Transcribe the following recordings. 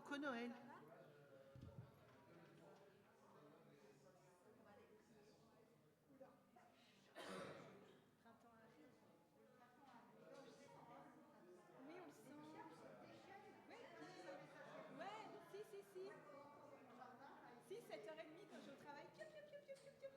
Coucou Noël. Printemps arrive. Oui, on le sent. Ouais, ouais, si. Si, 7h30 quand je vais au travail. Piou, piou, piou, piou, piou, piou.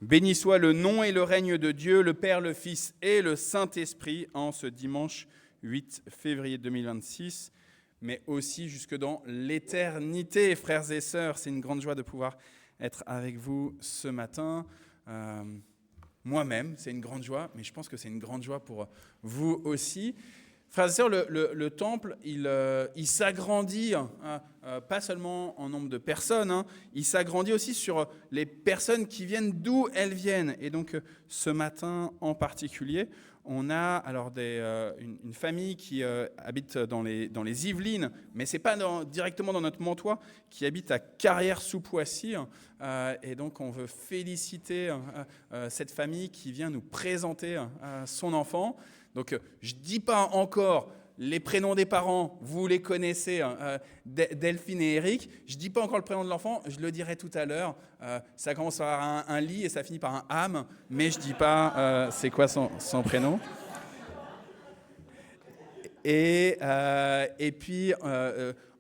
Béni soit le nom et le règne de Dieu, le Père, le Fils et le Saint-Esprit en ce dimanche 8 février 2026, mais aussi jusque dans l'éternité, frères et sœurs. C'est une grande joie de pouvoir être avec vous ce matin. Moi-même, c'est une grande joie, mais je pense que c'est une grande joie pour vous aussi. Frères et sœurs, le temple, il s'agrandit, pas seulement en nombre de personnes, il s'agrandit aussi sur les personnes qui viennent d'où elles viennent. Et donc, ce matin en particulier, on a alors une famille qui habite dans les Yvelines, mais ce n'est pas directement dans notre Mantois, qui habite à Carrières-sous-Poissy. Et donc, on veut féliciter cette famille qui vient nous présenter son enfant. Donc, je ne dis pas encore les prénoms des parents, vous les connaissez, Delphine et Eric. Je ne dis pas encore le prénom de l'enfant, je le dirai tout à l'heure. Ça commence par un lit et ça finit par un âme, mais je ne dis pas c'est quoi son prénom. Et puis,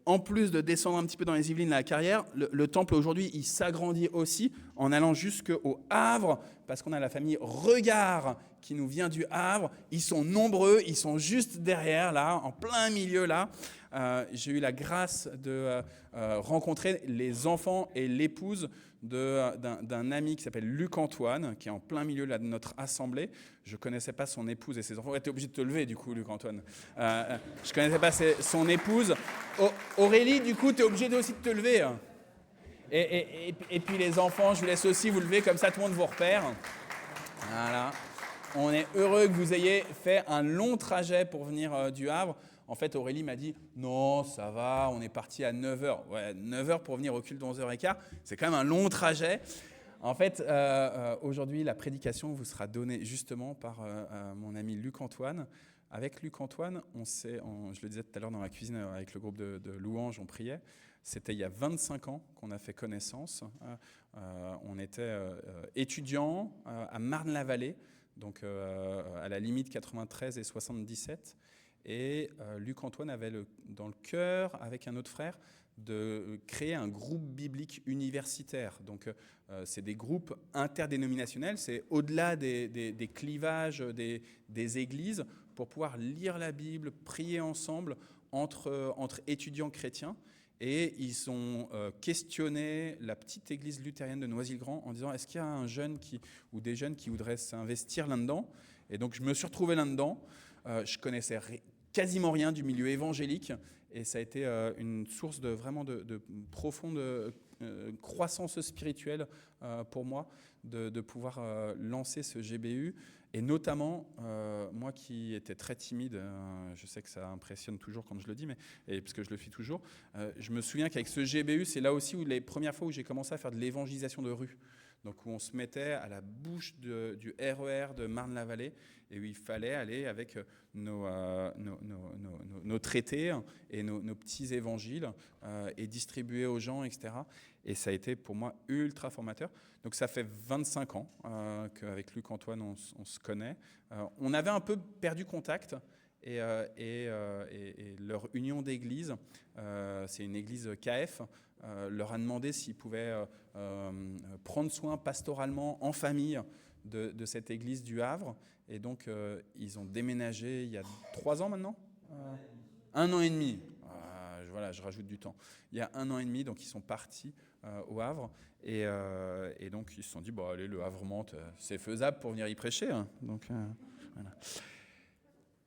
en plus de descendre un petit peu dans les Yvelines, la carrière, le temple aujourd'hui, il s'agrandit aussi en allant jusqu'au Havre, parce qu'on a la famille Regard qui nous vient du Havre. Ils sont nombreux, ils sont juste derrière, là, en plein milieu, là. J'ai eu la grâce de rencontrer les enfants et l'épouse d'un ami qui s'appelle Luc Antoine, qui est en plein milieu là, de notre assemblée. Je ne connaissais pas son épouse et ses enfants. Tu es obligé de te lever, du coup, Luc Antoine. Je ne connaissais pas son épouse. Aurélie, du coup, tu es obligé aussi de te lever. Et puis les enfants, je vous laisse aussi vous lever, comme ça tout le monde vous repère. Voilà. On est heureux que vous ayez fait un long trajet pour venir du Havre. En fait, Aurélie m'a dit « Non, ça va, on est parti à 9h. » Ouais, 9h pour venir au culte de 11h15, c'est quand même un long trajet. En fait, aujourd'hui, la prédication vous sera donnée justement par mon ami Luc Antoine. Avec Luc Antoine, je le disais tout à l'heure dans la cuisine avec le groupe de louanges, on priait. C'était il y a 25 ans qu'on a fait connaissance. On était étudiants à Marne-la-Vallée, donc à la limite 93 et 77. Et Luc Antoine avait dans le cœur, avec un autre frère, de créer un groupe biblique universitaire. Donc, c'est des groupes interdénominationnels, c'est au-delà des clivages des églises, pour pouvoir lire la Bible, prier ensemble entre étudiants chrétiens. Et ils ont questionné la petite église luthérienne de Noisy-le-Grand en disant « Est-ce qu'il y a un jeune ou des jeunes qui voudraient s'investir là-dedans ?» Et donc, je me suis retrouvé là-dedans. Je connaissais quasiment rien du milieu évangélique et ça a été une source de profonde croissance spirituelle pour moi de pouvoir lancer ce GBU. Et notamment, moi qui étais très timide, je sais que ça impressionne toujours quand je le dis, parce que je le fais toujours, je me souviens qu'avec ce GBU, c'est là aussi les premières fois où j'ai commencé à faire de l'évangélisation de rue. Donc où on se mettait à la bouche du RER de Marne-la-Vallée et où il fallait aller avec nos traités et nos petits évangiles et distribuer aux gens, etc. Et ça a été pour moi ultra formateur. Donc ça fait 25 ans qu'avec Luc Antoine on se connaît. On avait un peu perdu contact. Et leur union d'église, c'est une église KF, leur a demandé s'ils pouvaient prendre soin pastoralement en famille de cette église du Havre. Et donc, ils ont déménagé il y a 3 ans maintenant 1 an et demi. Voilà, je rajoute du temps. Il y a 1 an et demi, donc ils sont partis au Havre. Et donc, ils se sont dit, bon, allez, le Havre-Mantes, c'est faisable pour venir y prêcher. Hein. Donc, voilà.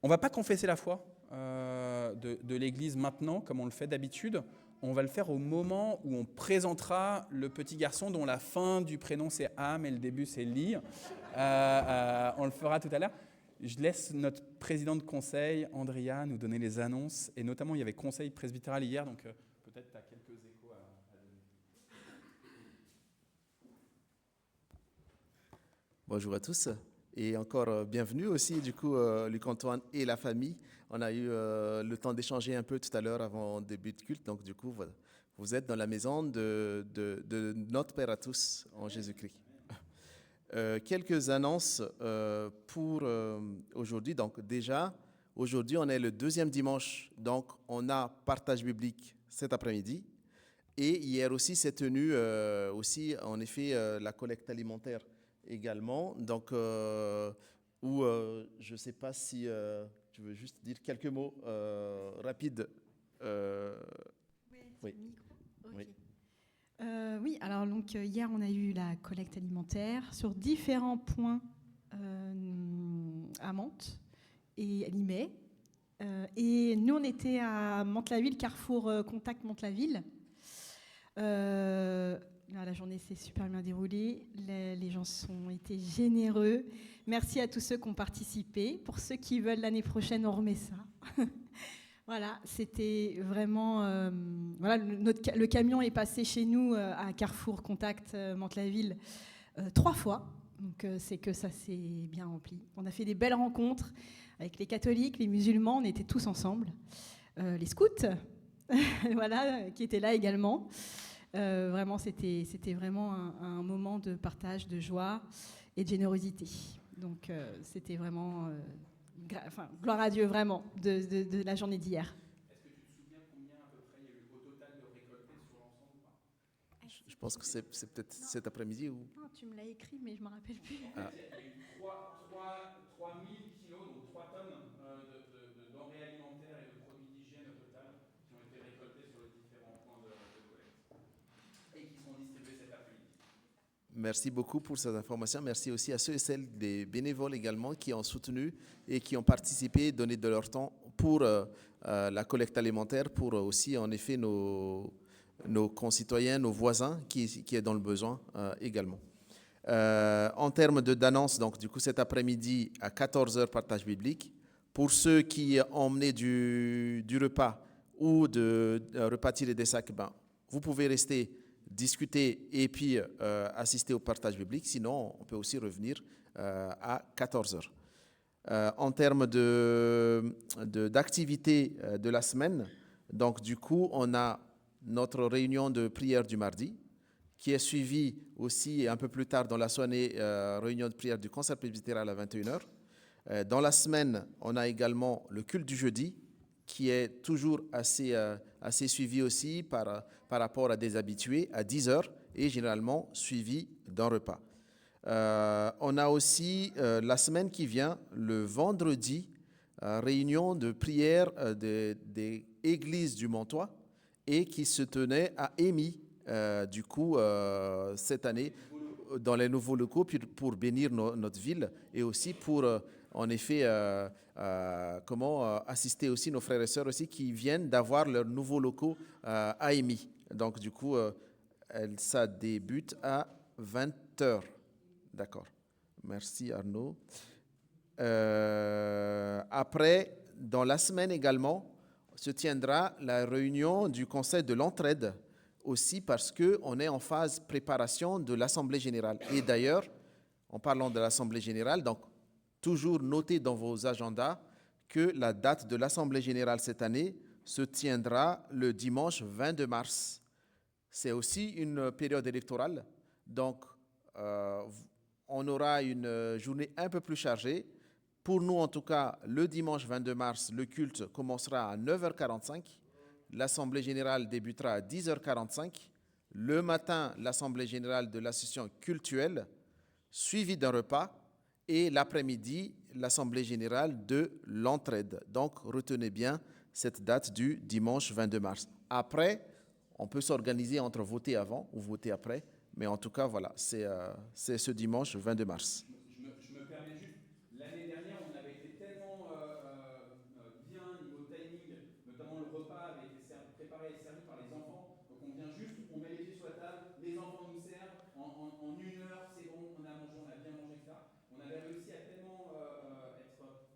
On ne va pas confesser la foi de l'Église maintenant, comme on le fait d'habitude. On va le faire au moment où on présentera le petit garçon dont la fin du prénom c'est Am et le début c'est Li. On le fera tout à l'heure. Je laisse notre président de conseil, Andrea, nous donner les annonces. Et notamment, il y avait conseil presbytéral hier, donc peut-être tu as quelques échos à donner. Bonjour à tous. Et encore bienvenue aussi, du coup, Luc-Antoine et la famille. On a eu le temps d'échanger un peu tout à l'heure avant le début de culte. Donc, du coup, voilà, vous êtes dans la maison de notre Père à tous en Jésus-Christ. Quelques annonces pour aujourd'hui. Donc, déjà, aujourd'hui, on est le 2e dimanche. Donc, on a partage biblique cet après-midi. Et hier aussi, c'est tenu aussi, en effet, la collecte alimentaire également. Donc, je ne sais pas si tu veux juste dire quelques mots rapides. Oui. Micro. Oui. Oui, alors donc hier on a eu la collecte alimentaire sur différents points à Mantes et à Limay. Et nous on était à Mantes-la-Ville, Carrefour Contact Mantes-la-Ville. La journée s'est super bien déroulée, les gens ont été généreux. Merci à tous ceux qui ont participé. Pour ceux qui veulent l'année prochaine, on remet ça. Voilà, c'était vraiment... le camion est passé chez nous à Carrefour Contact Mantes-la-Ville 3 fois. Donc c'est que ça s'est bien rempli. On a fait des belles rencontres avec les catholiques, les musulmans, on était tous ensemble. Les scouts, voilà, qui étaient là également. Vraiment, c'était vraiment un moment de partage, de joie et de générosité. Donc c'était vraiment... gloire à Dieu, vraiment, de la journée d'hier. Est-ce que tu te souviens combien à peu près il y a eu au total de récoltés sur l'ensemble ou pas? Je pense que c'est peut-être cet après-midi ou... Non, tu me l'as écrit, mais je ne me rappelle plus. Ah. Il y a eu 3000 kilos, donc 3 tonnes de denrées alimentaires et de produits d'hygiène au total qui ont été récoltés sur les différents points de collecte et qui seront distribués cet après-midi. Merci beaucoup pour ces informations. Merci aussi à ceux et celles des bénévoles également qui ont soutenu et qui ont participé, donné de leur temps pour la collecte alimentaire, pour aussi en effet nos concitoyens, nos voisins qui est dans le besoin également. En termes d'annonce, donc du coup cet après-midi à 14h, partage biblique. Pour ceux qui ont emmené du repas ou de repas tirés des sacs, vous pouvez rester discuter et puis assister au partage biblique. Sinon, on peut aussi revenir à 14h. En termes d'activité de la semaine, donc du coup, on a notre réunion de prière du mardi, qui est suivie aussi un peu plus tard dans la soirée, réunion de prière du concert presbytéral à 21h. Dans la semaine, on a également le culte du jeudi, qui est toujours assez suivi aussi par rapport à des habitués, à 10h, et généralement suivi d'un repas. On a aussi la semaine qui vient, le vendredi, réunion de prière des églises du Montois, et qui se tenait à Émy, du coup, cette année, dans les nouveaux locaux, pour bénir notre ville, et aussi pour, en effet, assister aussi nos frères et sœurs aussi qui viennent d'avoir leurs nouveaux locaux à Émy. Donc, du coup, ça débute à 20h. D'accord. Merci Arnaud. Après, dans la semaine également, se tiendra la réunion du Conseil de l'entraide, aussi parce qu'on est en phase préparation de l'Assemblée générale. Et d'ailleurs, en parlant de l'Assemblée générale, donc toujours notez dans vos agendas que la date de l'Assemblée générale cette année se tiendra le dimanche 22 mars. C'est aussi une période électorale, donc on aura une journée un peu plus chargée. Pour nous, en tout cas, le dimanche 22 mars, le culte commencera à 9h45. L'Assemblée générale débutera à 10h45. Le matin, l'Assemblée générale de l'association cultuelle, suivie d'un repas. Et l'après-midi, l'Assemblée générale de l'entraide. Donc, retenez bien cette date du dimanche 22 mars. Après, on peut s'organiser entre voter avant ou voter après. Mais en tout cas, voilà, c'est ce dimanche 22 mars. Je me permets juste, l'année dernière, on avait été tellement bien niveau timing, notamment le repas avait été préparé et servi par les enfants. Donc on vient juste, on met les pieds sur la table, les enfants nous servent, en 1 heure, c'est bon, on a mangé, on a bien mangé, etc. On avait réussi à tellement être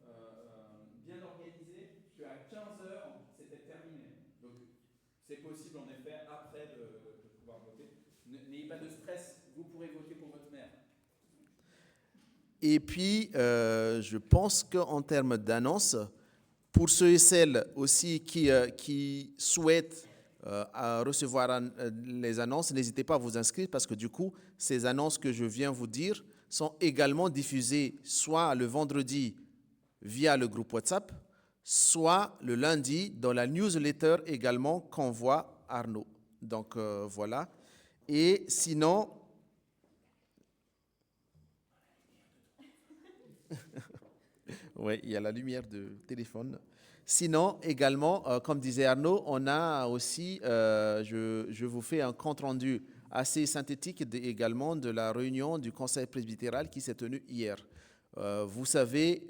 bien organisé qu'à 15h, c'était terminé. Donc c'est possible en effet après de pouvoir voter. N'ayez pas de stress, vous pourrez voter pour votre maire. Et puis, je pense qu'en termes d'annonce, pour ceux et celles aussi qui souhaitent recevoir les annonces, n'hésitez pas à vous inscrire parce que du coup, ces annonces que je viens vous dire sont également diffusées soit le vendredi via le groupe WhatsApp, soit le lundi dans la newsletter également qu'envoie Arnaud. Donc voilà. Et sinon, Oui, il y a la lumière de téléphone. Sinon, également, comme disait Arnaud, on a aussi, je vous fais un compte-rendu assez synthétique également de la réunion du Conseil presbytéral qui s'est tenue hier. Vous savez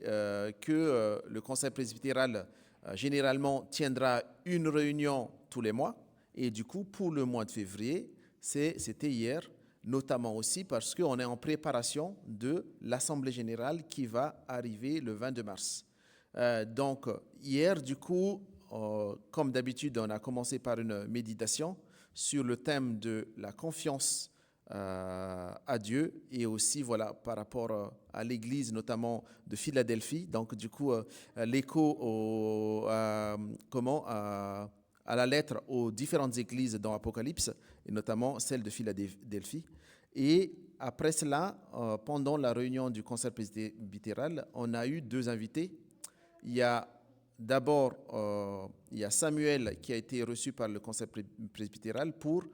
que le Conseil presbytéral, généralement, tiendra une réunion tous les mois. Et du coup, pour le mois de février, c'était hier, notamment aussi parce qu'on est en préparation de l'Assemblée générale qui va arriver le 22 mars. Donc, hier, du coup, comme d'habitude, on a commencé par une méditation sur le thème de la confiance à Dieu et aussi, voilà, par rapport à l'Église, notamment de Philadelphie. Donc, du coup, l'écho à la lettre aux différentes églises dans l'Apocalypse, et notamment celle de Philadelphie. Et après cela, pendant la réunion du Conseil presbytéral, on a eu 2 invités. Il y a d'abord il y a Samuel qui a été reçu par le Conseil presbytéral pour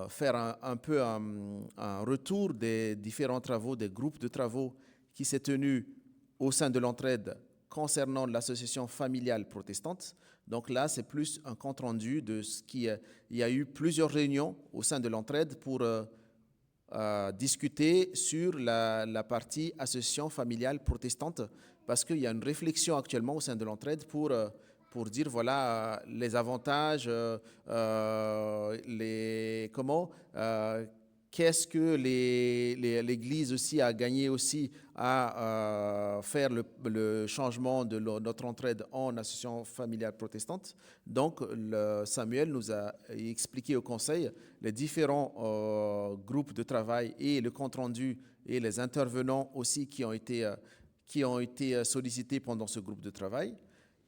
faire un peu un retour des différents travaux, des groupes de travaux qui s'est tenu au sein de l'entraide concernant l'association familiale protestante. Donc là, c'est plus un compte-rendu de ce il y a eu plusieurs réunions au sein de l'entraide pour discuter sur la partie association familiale protestante, parce qu'il y a une réflexion actuellement au sein de l'entraide pour dire voilà les avantages, qu'est-ce que l'Église aussi a gagné aussi à faire le changement de notre entraide en association familiale protestante. Donc, Samuel nous a expliqué au Conseil les différents groupes de travail et le compte-rendu et les intervenants aussi qui ont été sollicités pendant ce groupe de travail.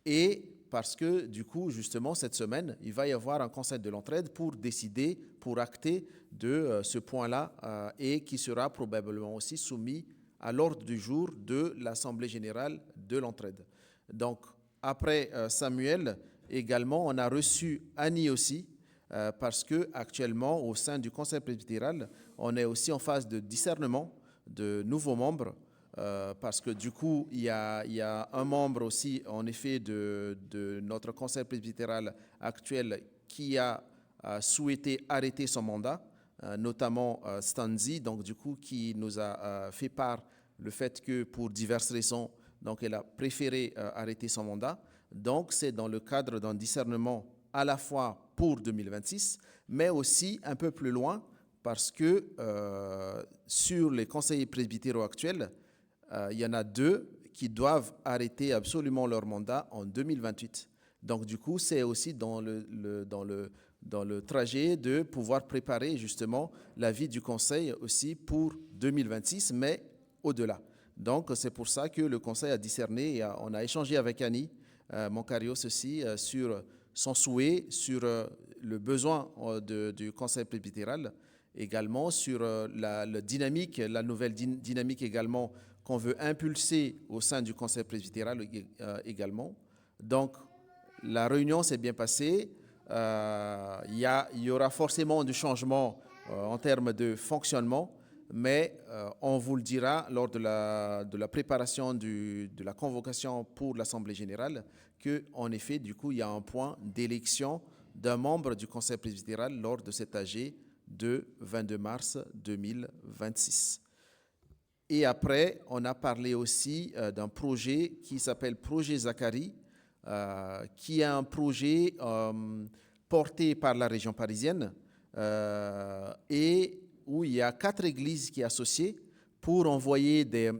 Et parce que, du coup, justement, cette semaine, il va y avoir un conseil de l'entraide pour décider, pour acter de ce point-là et qui sera probablement aussi soumis à l'ordre du jour de l'Assemblée générale de l'entraide. Donc, après Samuel, également, on a reçu Annie aussi, parce que actuellement, au sein du Conseil presbytéral, on est aussi en phase de discernement de nouveaux membres. Parce que du coup, il y a un membre aussi, en effet, de notre conseil presbytéral actuel qui a souhaité arrêter son mandat, notamment Stanzi, donc du coup, qui nous a fait part le fait que pour diverses raisons, donc elle a préféré arrêter son mandat. Donc c'est dans le cadre d'un discernement à la fois pour 2026, mais aussi un peu plus loin, parce que sur les conseillers presbytéraux actuels, il y en a 2 qui doivent arrêter absolument leur mandat en 2028. Donc, du coup, c'est aussi dans le trajet de pouvoir préparer justement la vie du Conseil aussi pour 2026, mais au-delà. Donc, c'est pour ça que le Conseil a discerné et on a échangé avec Annie Moncarios aussi sur son souhait, sur le besoin du Conseil presbytéral, également sur la dynamique, la nouvelle dynamique également qu'on veut impulser au sein du Conseil presbytéral également. Donc, la réunion s'est bien passée. Il y aura forcément du changement en termes de fonctionnement, mais on vous le dira lors de la préparation de la convocation pour l'Assemblée générale qu'en effet, du coup, il y a un point d'élection d'un membre du Conseil presbytéral lors de cet AG de 22 mars 2026. Et après, on a parlé aussi d'un projet qui s'appelle Projet Zacharie, qui est un projet porté par la région parisienne et où il y a 4 églises qui sont associées pour envoyer des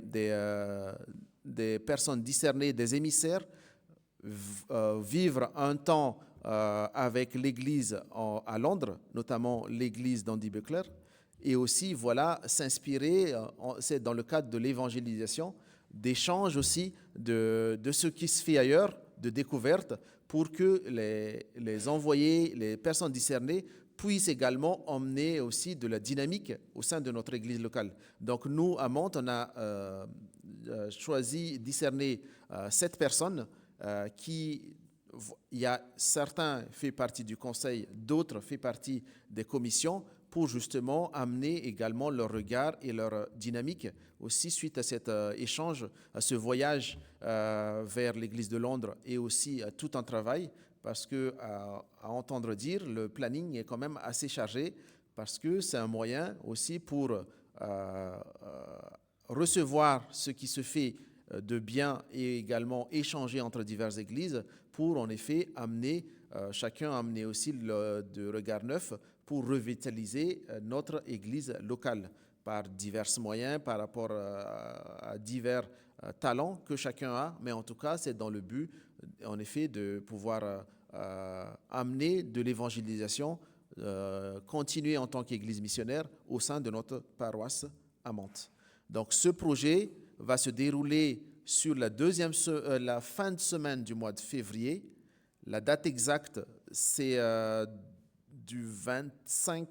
personnes discernées, des émissaires, vivre un temps avec l'église à Londres, notamment l'église d'Andy Buckler, et aussi, voilà, s'inspirer, c'est dans le cadre de l'évangélisation, d'échanges aussi de ce qui se fait ailleurs, de découverte, pour que les envoyés, les personnes discernées, puissent également emmener aussi de la dynamique au sein de notre église locale. Donc nous, à Mantes, on a choisi, discerner 7 personnes qui... Il y a certains fait partie du conseil, d'autres fait partie des commissions pour justement amener également leur regard et leur dynamique aussi suite à cet échange, à ce voyage vers l'Église de Londres et aussi à tout un travail parce que, à entendre dire, le planning est quand même assez chargé parce que c'est un moyen aussi pour recevoir ce qui se fait de bien et également échanger entre diverses églises pour en effet amener, chacun amener aussi de regard neuf pour revitaliser notre église locale par divers moyens, par rapport à divers talents que chacun a, mais en tout cas c'est dans le but en effet de pouvoir amener de l'évangélisation, continuer en tant qu'église missionnaire au sein de notre paroisse à Mantes. Donc ce projet va se dérouler sur la fin de semaine du mois de février. La date exacte, c'est du 25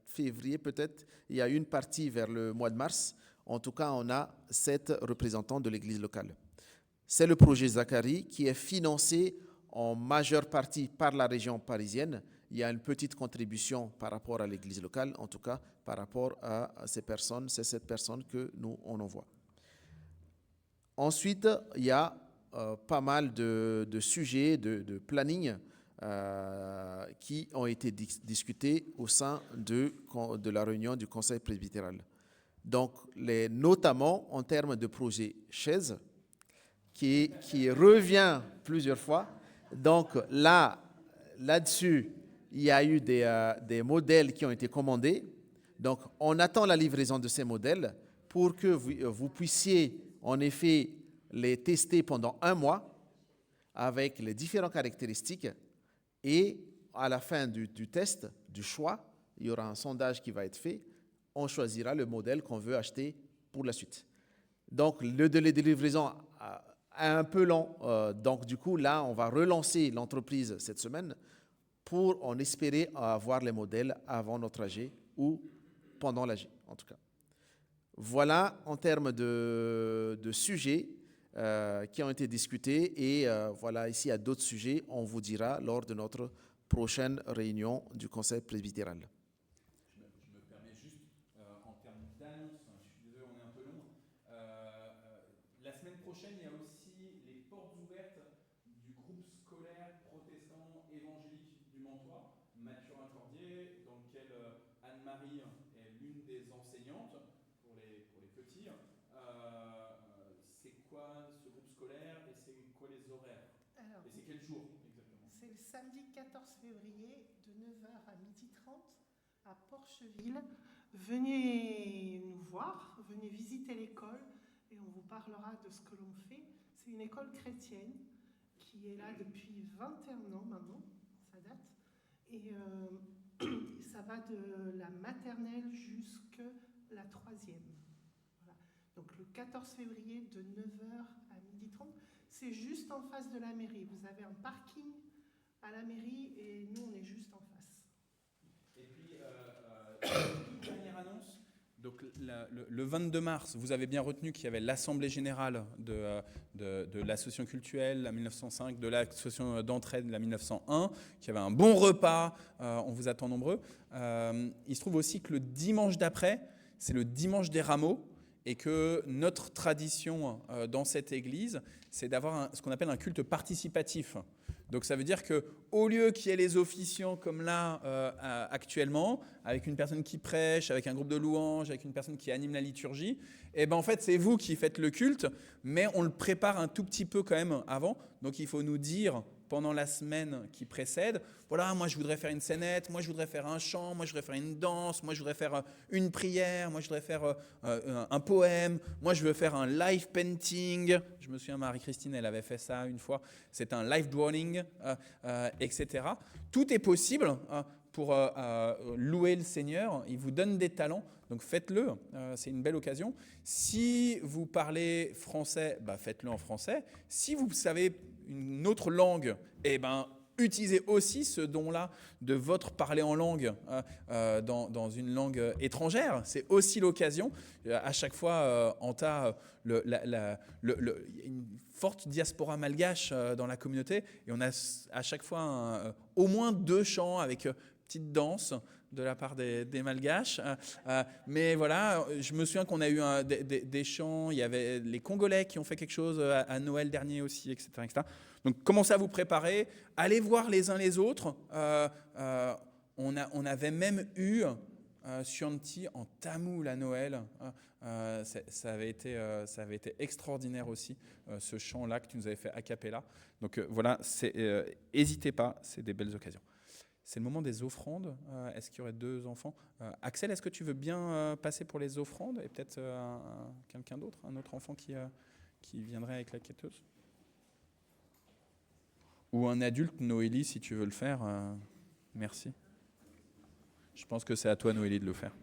février peut-être. Il y a une partie vers le mois de mars. En tout cas, on a 7 représentants de l'église locale. C'est le projet Zacharie qui est financé en majeure partie par la région parisienne. Il y a une petite contribution par rapport à l'église locale, en tout cas par rapport à ces personnes, c'est cette personne que nous on envoie. Ensuite, il y a pas mal de sujets, de planning qui ont été discutés au sein de la réunion du Conseil presbytéral. Donc, notamment en termes de projet chaise, qui revient plusieurs fois. Donc là-dessus, il y a eu des modèles qui ont été commandés. Donc, on attend la livraison de ces modèles pour que vous puissiez, en effet, les tester pendant 1 mois avec les différentes caractéristiques. Et à la fin du test, du choix, il y aura un sondage qui va être fait. On choisira le modèle qu'on veut acheter pour la suite. Donc, le délai de livraison est un peu long. Donc, du coup, là, on va relancer l'entreprise cette semaine pour en espérer avoir les modèles avant notre AG ou pendant l'AG, en tout cas. Voilà en termes de sujets qui ont été discutés et voilà, ici, il y a d'autres sujets, on vous dira lors de notre prochaine réunion du Conseil presbytéral. Je me permets juste, en termes d'annonce, je suis désolé, on est un peu long. La semaine prochaine, il y a aussi les portes ouvertes du groupe scolaire protestant évangélique du Mantois, Mathurin-Cordier, dans lequel Anne-Marie est l'une des enseignantes pour les petits. C'est quoi ce groupe scolaire et c'est quoi les horaires? Et c'est quel jour exactement? C'est le samedi 14 février de 9h à 12h30 à Porcheville. Venez nous voir, venez visiter l'école et on vous parlera de ce que l'on fait. C'est une école chrétienne qui est là depuis 21 ans maintenant, ça date. Et ça va de la maternelle jusqu'à la 3e. Voilà. Donc le 14 février de 9h à 12h30, c'est juste en face de la mairie. Vous avez un parking à la mairie et nous on est juste en face. Et puis, dernière annonce. Donc, le 22 mars, vous avez bien retenu qu'il y avait l'Assemblée générale de l'association cultuelle, la 1905, de l'association d'entraide, la 1901, qu'il y avait un bon repas, on vous attend nombreux. Il se trouve aussi que le dimanche d'après, c'est le dimanche des rameaux, et que notre tradition dans cette église, c'est d'avoir ce qu'on appelle un culte participatif. Donc ça veut dire qu'au lieu qu'il y ait les officiants comme là actuellement, avec une personne qui prêche, avec un groupe de louanges, avec une personne qui anime la liturgie, et ben en fait c'est vous qui faites le culte, mais on le prépare un tout petit peu quand même avant. Donc il faut nous dire pendant la semaine qui précède, voilà, moi je voudrais faire une scénette, moi je voudrais faire un chant, moi je voudrais faire une danse, moi je voudrais faire une prière, moi je voudrais faire un poème, moi je veux faire un live painting. Je me souviens, Marie-Christine, elle avait fait ça une fois, c'est un live drawing, etc. Tout est possible pour louer le Seigneur, il vous donne des talents, donc faites-le, c'est une belle occasion. Si vous parlez français, bah faites-le en français. Si vous savez une autre langue, eh ben, utilisez aussi ce don-là de votre parler en langue dans une langue étrangère. C'est aussi l'occasion. À chaque fois, Anta, il y a une forte diaspora malgache dans la communauté et on a à chaque fois au moins 2 chants avec petite danse. de la part des Malgaches. Mais voilà, je me souviens qu'on a eu des chants, il y avait les Congolais qui ont fait quelque chose à Noël dernier aussi, etc., etc. Donc commencez à vous préparer, allez voir les uns les autres. On avait même eu Shanti en tamoul à Noël. Ça avait été extraordinaire aussi, ce chant-là que tu nous avais fait a cappella. Donc voilà, n'hésitez pas, c'est des belles occasions. C'est le moment des offrandes. Est-ce qu'il y aurait 2 enfants? Axel, est-ce que tu veux bien passer pour les offrandes et peut-être quelqu'un d'autre, un autre enfant qui viendrait avec la quêteuse? Ou un adulte, Noélie, si tu veux le faire. Merci. Je pense que c'est à toi, Noélie, de le faire.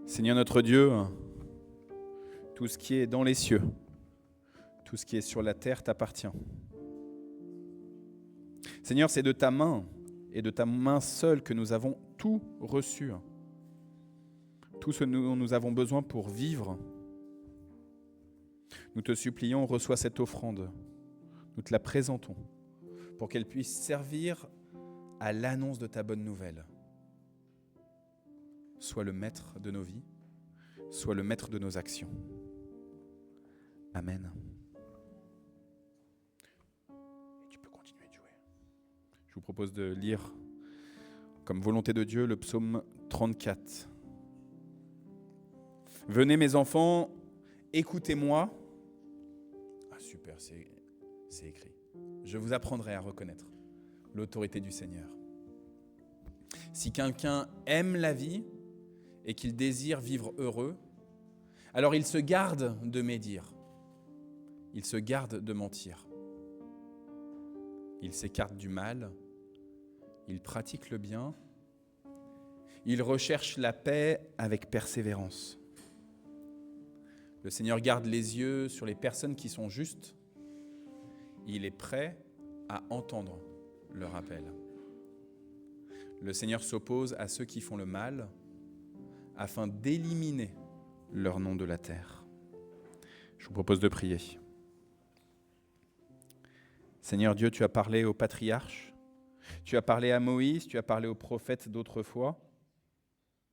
Seigneur notre Dieu, tout ce qui est dans les cieux, tout ce qui est sur la terre t'appartient. Seigneur, c'est de ta main et de ta main seule que nous avons tout reçu. Tout ce dont nous avons besoin pour vivre. Nous te supplions, reçois cette offrande. Nous te la présentons pour qu'elle puisse servir à l'annonce de ta bonne nouvelle. Sois le maître de nos vies, sois le maître de nos actions. Amen. Et tu peux continuer de jouer. Je vous propose de lire, comme volonté de Dieu, le psaume 34. Venez mes enfants, écoutez-moi. Ah super, c'est écrit. Je vous apprendrai à reconnaître l'autorité du Seigneur. Si quelqu'un aime la vie et qu'il désire vivre heureux, alors il se garde de médire, il se garde de mentir, il s'écarte du mal, il pratique le bien, il recherche la paix avec persévérance. Le Seigneur garde les yeux sur les personnes qui sont justes, il est prêt à entendre leur appel. Le Seigneur s'oppose à ceux qui font le mal, afin d'éliminer leur nom de la terre. Je vous propose de prier. Seigneur Dieu, tu as parlé aux patriarches, tu as parlé à Moïse, tu as parlé aux prophètes d'autrefois,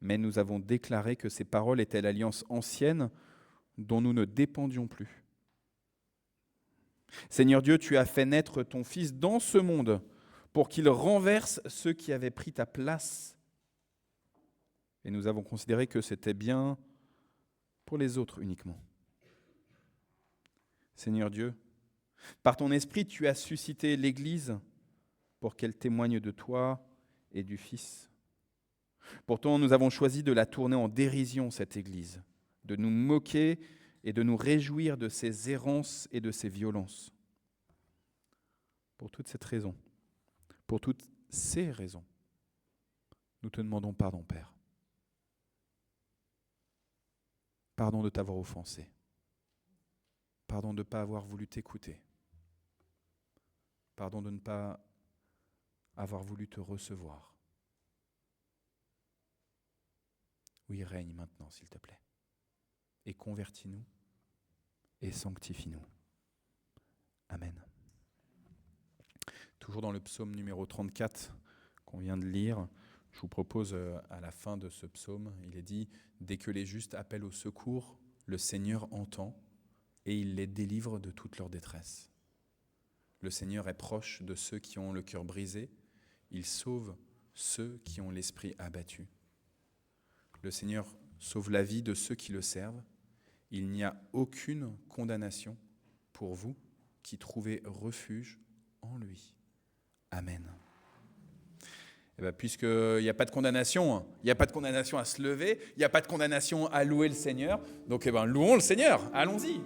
mais nous avons déclaré que ces paroles étaient l'alliance ancienne dont nous ne dépendions plus. Seigneur Dieu, tu as fait naître ton Fils dans ce monde pour qu'il renverse ceux qui avaient pris ta place. Et nous avons considéré que c'était bien pour les autres uniquement. Seigneur Dieu, par ton esprit, tu as suscité l'Église pour qu'elle témoigne de toi et du Fils. Pourtant, nous avons choisi de la tourner en dérision, cette Église, de nous moquer et de nous réjouir de ses errances et de ses violences. Pour toutes ces raisons, nous te demandons pardon, Père. Pardon de t'avoir offensé. Pardon de ne pas avoir voulu t'écouter. Pardon de ne pas avoir voulu te recevoir. Oui, règne maintenant, s'il te plaît. Et convertis-nous et sanctifie-nous. Amen. Toujours dans le psaume numéro 34 qu'on vient de lire, je vous propose à la fin de ce psaume, il est dit « Dès que les justes appellent au secours, le Seigneur entend et il les délivre de toute leur détresse. Le Seigneur est proche de ceux qui ont le cœur brisé, il sauve ceux qui ont l'esprit abattu. Le Seigneur sauve la vie de ceux qui le servent. Il n'y a aucune condamnation pour vous qui trouvaient refuge en lui. Amen. Et bien, puisqu'il n'y a pas de condamnation, il n'y a pas de condamnation à se lever, il n'y a pas de condamnation à louer le Seigneur, donc louons le Seigneur, allons-y.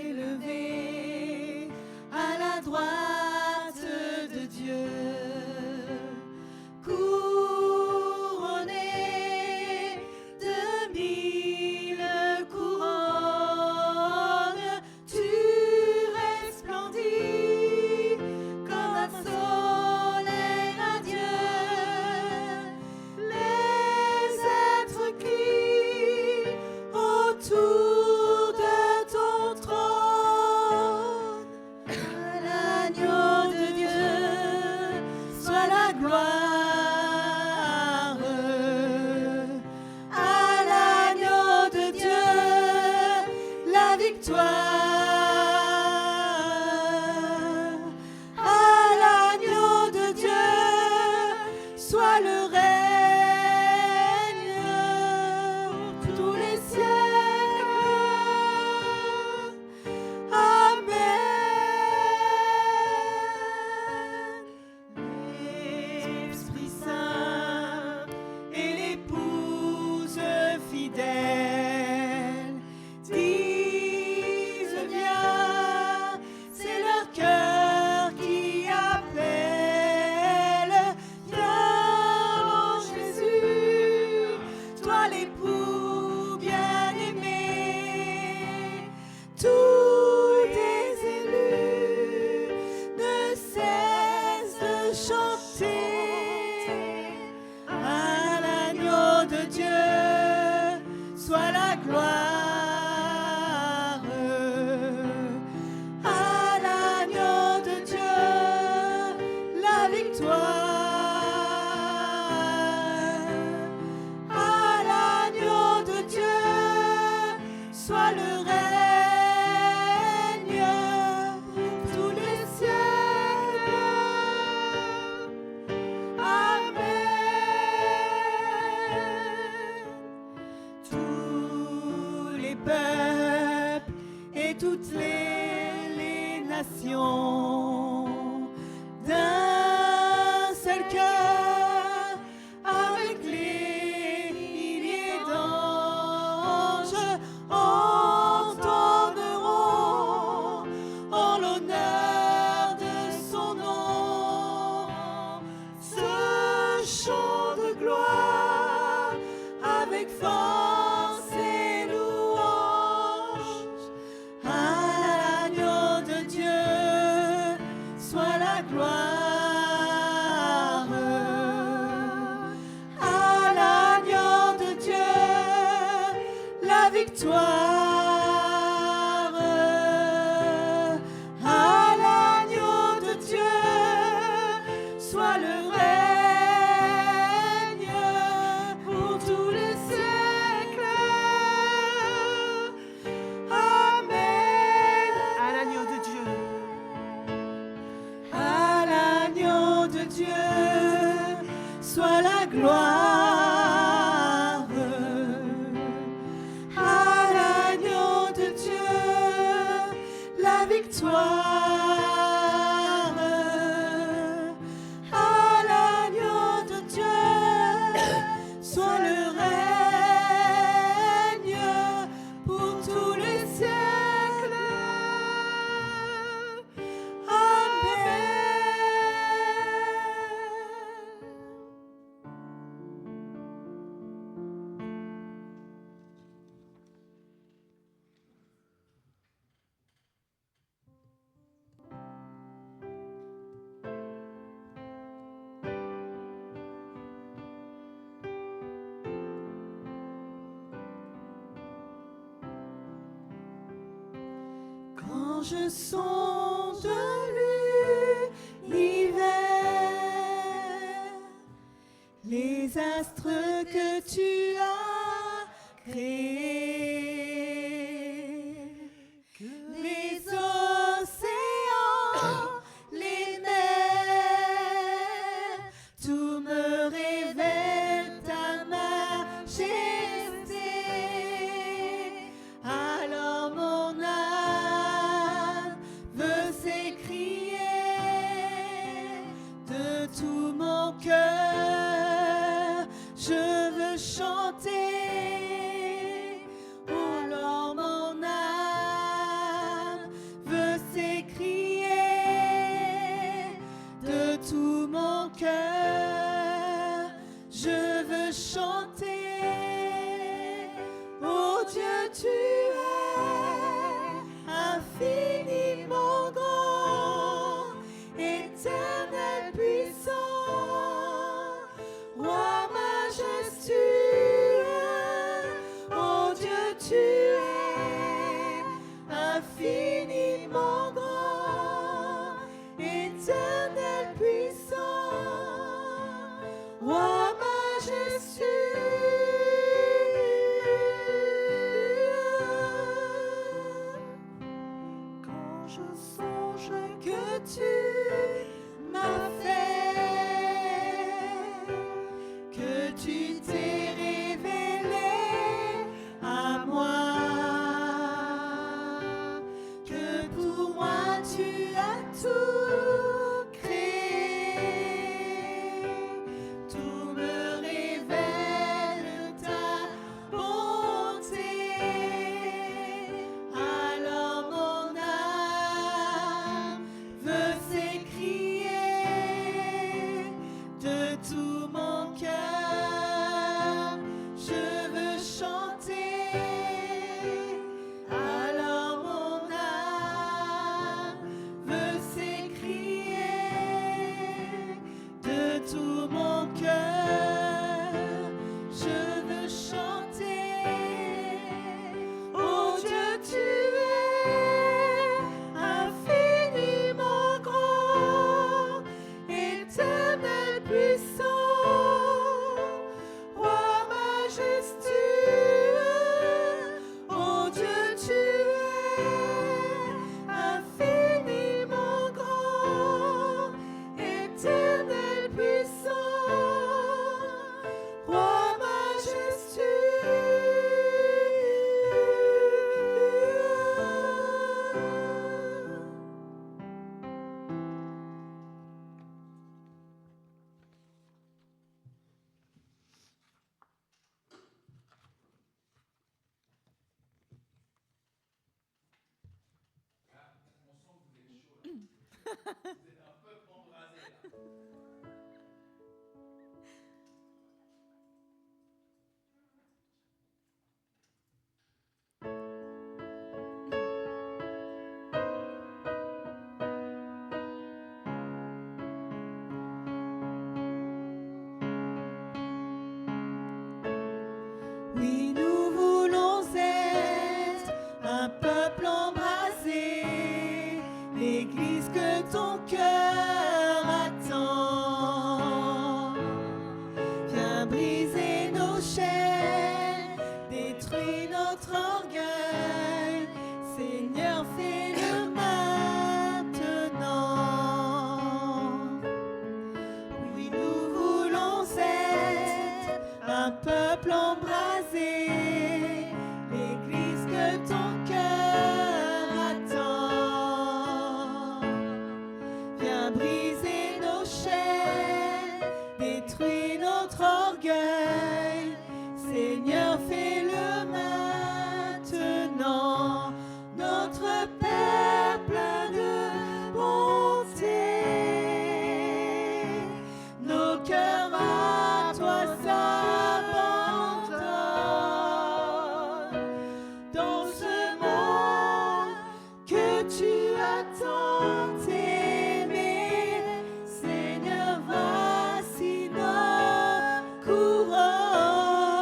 Élevé à la droite de Dieu, couronné de 1000 couronnes, tu resplendis comme un soleil radieux. Les êtres crient autour de ton trône. À l'agneau de Dieu soit la gloire. À l'agneau de Dieu la victoire. À l'agneau de Dieu soit le règne pour tous les siècles. Amen. L'Esprit Saint et l'épouse fidèle disent bien, c'est leur cœur qui appelle. Viens, mon Jésus, toi l'époux bien-aimé. Tous tes élus ne cessent de chanter. À l'agneau de Dieu soit la gloire. À l'agneau de Dieu la victoire. À l'agneau de Dieu soit le règne pour tous les siècles. Amen. Tous les peuples et toutes les nations d'un seul cœur avec les milliers d'anges entendront en l'honneur de son nom ce chant de gloire avec force et louange. À l'agneau de Dieu soit la gloire. À l'agneau de Dieu la victoire. À l'agneau de Dieu soit le règne pour tous les siècles. Amen. À l'agneau de Dieu. À l'agneau de Dieu soit la gloire. À l'agneau de Dieu la victoire. À l'agneau de Dieu soit le règne pour tous les siècles. Amen. Quand je songe l'univers, les astres que tu as créés, les océans, cœur, je veux chanter. Alors mon âme veut s'écrier. De tout mon cœur, je veux chanter. Oh Dieu, tu es infiniment grand, éternel puissant, roi majestueux. Oh Dieu, tu es infiniment grand, éternel puissant, roi majestueux. Quand je songe que tu m'as fait, que tu t'es révélé à moi, que pour moi tu as tout créé, tout me révèle ta bonté. Alors mon âme veut s'écrier. De tout mon cœur, je veux chanter. Alors mon âme veut s'écrier. De tout mon cœur, je veux chanter. Oh Dieu, tu es infiniment grand, éternel puissant, roi majestueux. Oh Dieu, tu es infiniment grand, éternel puissant, roi Oui, nous voulons être un peuple embrasé, l'église que ton cœur attend. Viens briser nos chaînes, détruis notre orgueil. Seigneur, fais-le maintenant. Oui, nous voulons être un peuple embrasé, l'église que ton cœur attend. Viens briser nos chaînes, détruis notre orgueil. Seigneur, fais-le maintenant. Notre Père plein de bonté, nos cœurs à toi s'abandonnent. Dans ce monde que tu as tant aimé, Seigneur, voici nos couronnes.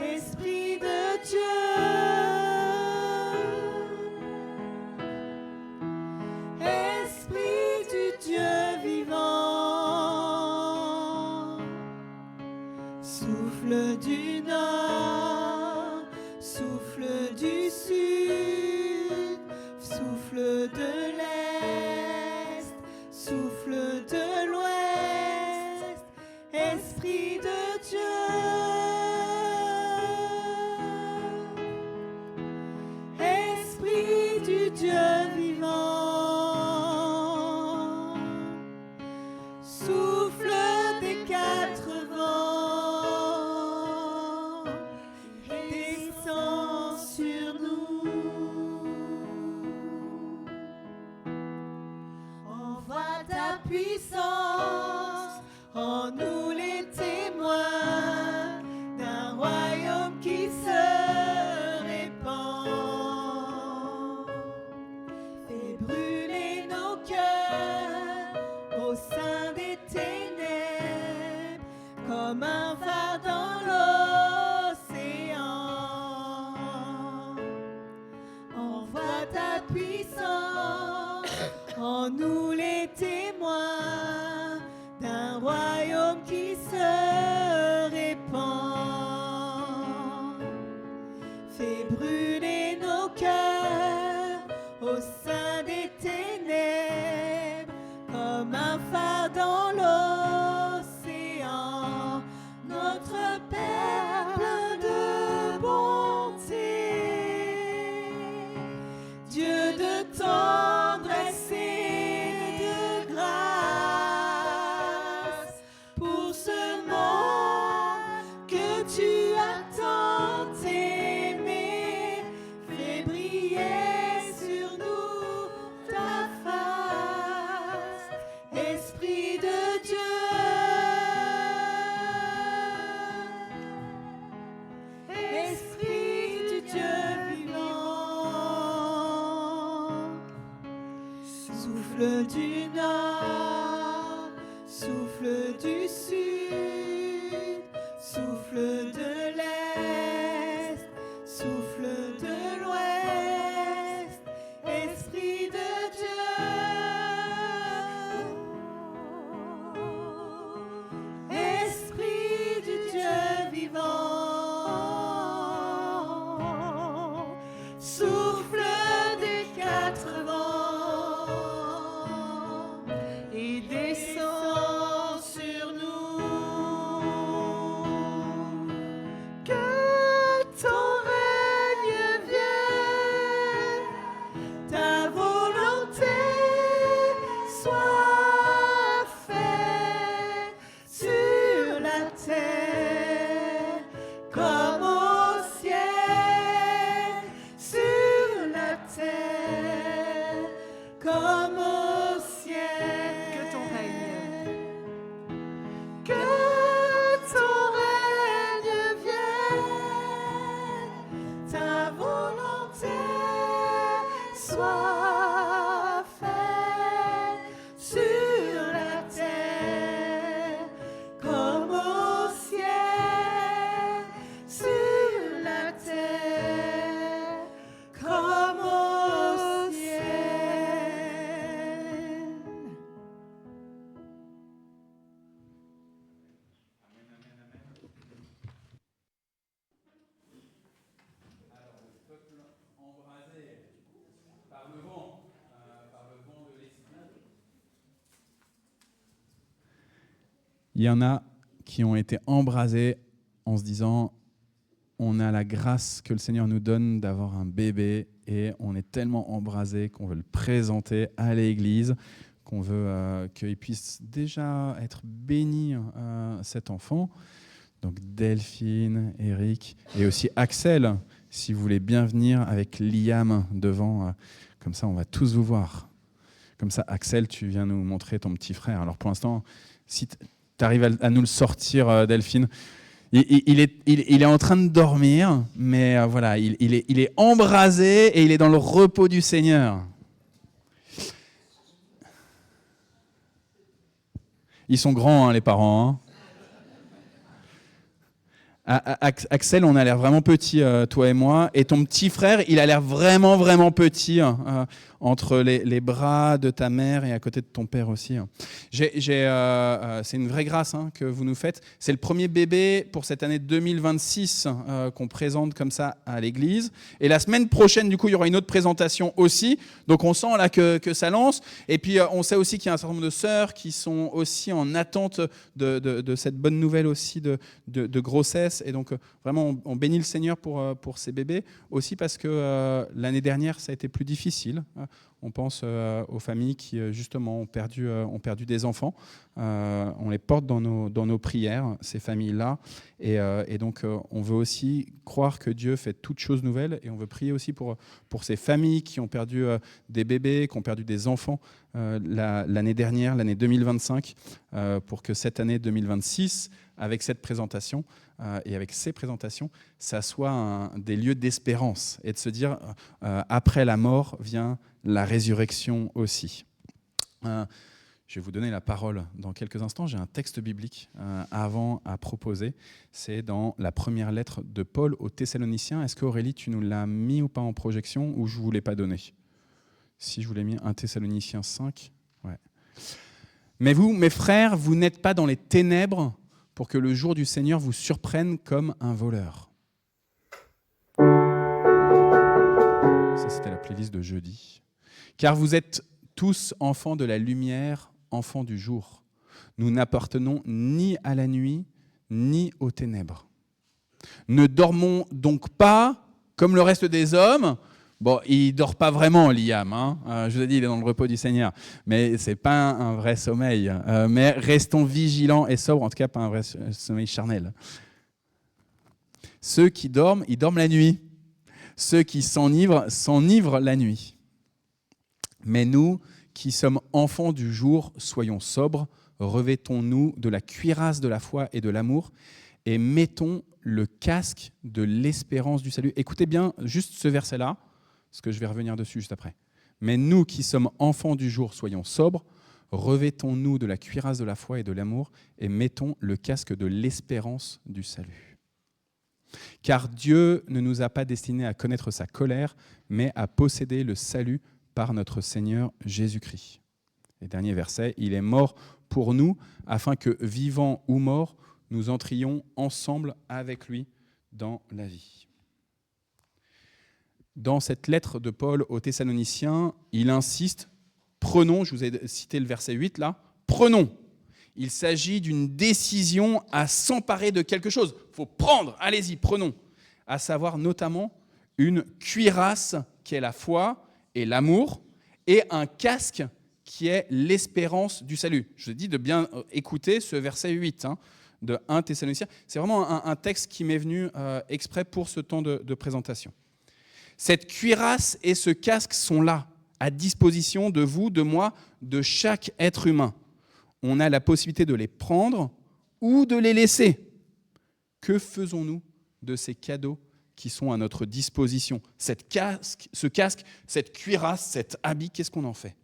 Esprit de Dieu, Esprit du Dieu vivant, souffle du nord, souffle du sud, souffle de l'est, souffle de l'ouest, Esprit de Dieu, Esprit du Dieu vivant, souffle comme un phare dans l'océan. Envoie ta puissance en nous les témoins d'un royaume qui se répand. Fais brûler nos cœurs au sein des ténèbres comme un phare dans l'océan. Notre Père plein de bonté, Dieu de tendresse et de grâce, pour ce monde que tu as tant aimé, fais briller sur nous ta face, Esprit de Dieu. Esprit du Dieu vivant, souffle du nord, souffle du sud, souffle de l'est, souffle de l'ouest, Esprit de Dieu. Esprit du Dieu vivant, souffle des quatre vents et descend sur nous. Que ton règne vienne, ta volonté soit faite sur la terre comme au ciel, sur la terre comme au ciel. Que ton règne vienne, ta volonté soit faite sur la terre comme au ciel, sur la terre comme au ciel. Il y en a qui ont été embrasés en se disant on a la grâce que le Seigneur nous donne d'avoir un bébé et on est tellement embrasés qu'on veut le présenter à l'Église, qu'on veut qu'il puisse déjà être béni, cet enfant. Donc Delphine, Eric et aussi Axel, si vous voulez bien venir avec Liam devant, comme ça on va tous vous voir. Comme ça, Axel, tu viens nous montrer ton petit frère. Alors pour l'instant, si tu arrives à nous le sortir, Delphine, il est en train de dormir, mais voilà, il est embrasé et il est dans le repos du Seigneur. Ils sont grands, hein, les parents. Hein. Axel, on a l'air vraiment petit, toi et moi. Et ton petit frère, il a l'air vraiment, vraiment petit, entre les bras de ta mère et à côté de ton père aussi. C'est une vraie grâce, hein, que vous nous faites. C'est le premier bébé pour cette année 2026 qu'on présente comme ça à l'église. Et la semaine prochaine, du coup, il y aura une autre présentation aussi. Donc on sent là que ça lance. Et puis on sait aussi qu'il y a un certain nombre de sœurs qui sont aussi en attente de cette bonne nouvelle aussi de grossesse. Et donc, vraiment, on bénit le Seigneur pour ces bébés, aussi parce que l'année dernière, ça a été plus difficile. On pense aux familles qui, justement, ont perdu des enfants. On les porte dans nos prières, ces familles-là. Et donc, on veut aussi croire que Dieu fait toutes choses nouvelles. Et on veut prier aussi pour ces familles qui ont perdu des bébés, qui ont perdu des enfants l'année dernière, l'année 2025, pour que cette année 2026, avec cette présentation et avec ces présentations, ça soit des lieux d'espérance et de se dire, après la mort vient la résurrection aussi. Je vais vous donner la parole dans quelques instants. J'ai un texte biblique avant à proposer. C'est dans la première lettre de Paul aux Thessaloniciens. Est-ce qu'Aurélie, tu nous l'as mis ou pas en projection ou je ne vous l'ai pas donné? Si je vous l'ai mis, 1 Thessaloniciens 5. Ouais. Mais vous, mes frères, vous n'êtes pas dans les ténèbres pour que le jour du Seigneur vous surprenne comme un voleur. Ça, c'était la playlist de jeudi. Car vous êtes tous enfants de la lumière, enfants du jour. Nous n'appartenons ni à la nuit, ni aux ténèbres. Ne dormons donc pas comme le reste des hommes. Bon, il ne dort pas vraiment, Liam. Je vous ai dit, il est dans le repos du Seigneur. Mais ce n'est pas un vrai sommeil. Mais restons vigilants et sobres, en tout cas pas un vrai sommeil charnel. Ceux qui dorment, ils dorment la nuit. Ceux qui s'enivrent, s'enivrent la nuit. Mais nous, qui sommes enfants du jour, soyons sobres, revêtons-nous de la cuirasse de la foi et de l'amour et mettons le casque de l'espérance du salut. Écoutez bien juste ce verset-là, parce que je vais revenir dessus juste après. Mais nous qui sommes enfants du jour, soyons sobres, revêtons-nous de la cuirasse de la foi et de l'amour et mettons le casque de l'espérance du salut. Car Dieu ne nous a pas destinés à connaître sa colère, mais à posséder le salut par notre Seigneur Jésus-Christ. Et dernier verset, il est mort pour nous, afin que, vivants ou morts, nous entrions ensemble avec lui dans la vie. Dans cette lettre de Paul aux Thessaloniciens, il insiste, prenons, je vous ai cité le verset 8 là, prenons. Il s'agit d'une décision à s'emparer de quelque chose. Il faut prendre, allez-y, prenons. À savoir notamment une cuirasse qui est la foi et l'amour, et un casque qui est l'espérance du salut. Je vous ai dit de bien écouter ce verset 8 de 1 Thessaloniciens. C'est vraiment un texte qui m'est venu exprès pour ce temps de présentation. Cette cuirasse et ce casque sont là, à disposition de vous, de moi, de chaque être humain. On a la possibilité de les prendre ou de les laisser. Que faisons-nous de ces cadeaux qui sont à notre disposition? Ce casque, cette cuirasse, cet habit, qu'est-ce qu'on en fait?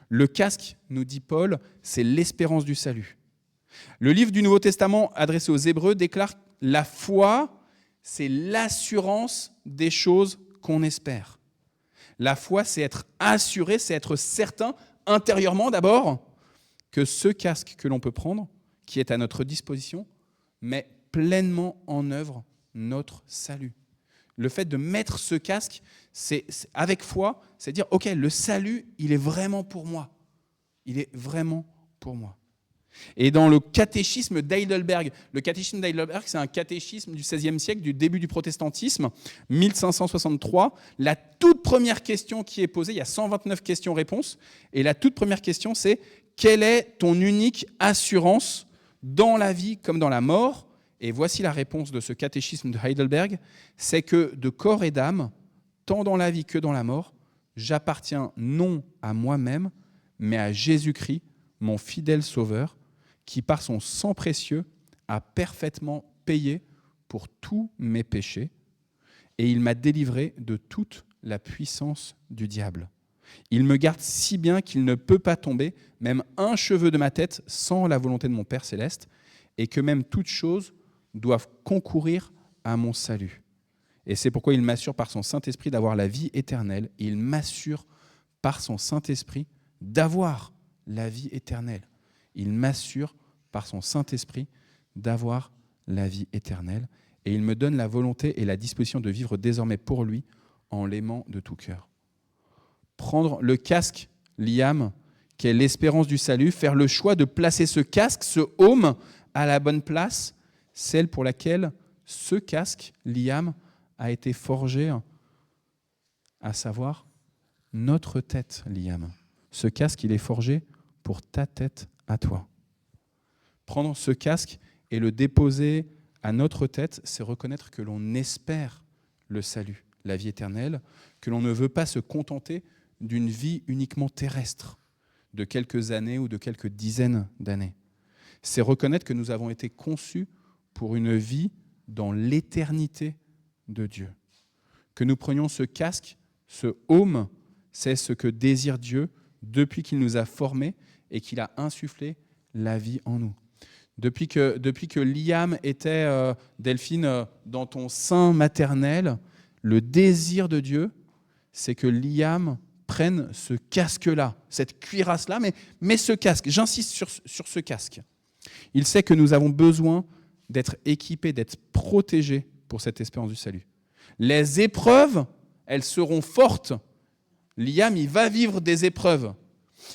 Le casque, nous dit Paul, c'est l'espérance du salut. Le livre du Nouveau Testament adressé aux Hébreux déclare la foi, c'est l'assurance des choses qu'on espère. La foi, c'est être assuré, c'est être certain intérieurement d'abord que ce casque que l'on peut prendre, qui est à notre disposition, met pleinement en œuvre notre salut. Le fait de mettre ce casque, c'est avec foi, c'est dire, ok, le salut, il est vraiment pour moi. Il est vraiment pour moi. Et dans le catéchisme d'Heidelberg, le catéchisme d'Heidelberg, c'est un catéchisme du XVIe siècle, du début du protestantisme, 1563. La toute première question qui est posée, il y a 129 questions-réponses, et la toute première question, c'est « Quelle est ton unique assurance dans la vie comme dans la mort ?» Et voici la réponse de ce catéchisme de Heidelberg, c'est que de corps et d'âme, tant dans la vie que dans la mort, j'appartiens non à moi-même, mais à Jésus-Christ, mon fidèle Sauveur, qui par son sang précieux a parfaitement payé pour tous mes péchés, et il m'a délivré de toute la puissance du diable. Il me garde si bien qu'il ne peut pas tomber, même un cheveu de ma tête, sans la volonté de mon Père céleste, et que même toutes choses doivent concourir à mon salut. Et c'est pourquoi il m'assure par son Saint-Esprit d'avoir la vie éternelle. Et il m'assure par son Saint-Esprit d'avoir la vie éternelle. Il m'assure par son Saint-Esprit d'avoir la vie éternelle. Et il me donne la volonté et la disposition de vivre désormais pour lui en l'aimant de tout cœur. Prendre le casque, Liam, qui est l'espérance du salut, faire le choix de placer ce casque, ce aume, à la bonne place, celle pour laquelle ce casque, Liam, a été forgé, à savoir notre tête, Liam. Ce casque, il est forgé pour ta tête à toi. Prendre ce casque et le déposer à notre tête, c'est reconnaître que l'on espère le salut, la vie éternelle, que l'on ne veut pas se contenter d'une vie uniquement terrestre, de quelques années ou de quelques dizaines d'années. C'est reconnaître que nous avons été conçus pour une vie dans l'éternité de Dieu. Que nous prenions ce casque, ce aume, c'est ce que désire Dieu depuis qu'il nous a formés et qu'il a insufflé la vie en nous. Depuis que Liam était, Delphine, dans ton sein maternel, le désir de Dieu, c'est que Liam prenne ce casque-là, cette cuirasse-là, mais ce casque, j'insiste sur ce casque. Il sait que nous avons besoin d'être équipés, d'être protégés pour cette espérance du salut. Les épreuves, elles seront fortes. Liam, il va vivre des épreuves.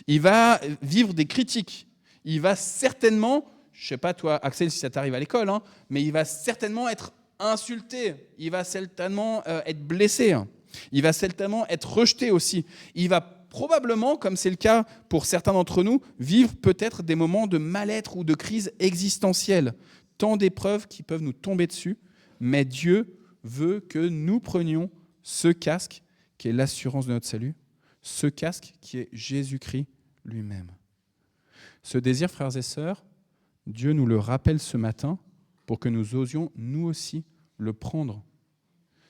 Il va vivre des critiques. Il va certainement, je ne sais pas toi, Axel, si ça t'arrive à l'école, mais il va certainement être insulté. Il va certainement être blessé. Il va certainement être rejeté aussi. Il va probablement, comme c'est le cas pour certains d'entre nous, vivre peut-être des moments de mal-être ou de crise existentielle. Tant d'épreuves qui peuvent nous tomber dessus, mais Dieu veut que nous prenions ce casque qui est l'assurance de notre salut, ce casque qui est Jésus-Christ lui-même. Ce désir, frères et sœurs, Dieu nous le rappelle ce matin pour que nous osions nous aussi le prendre.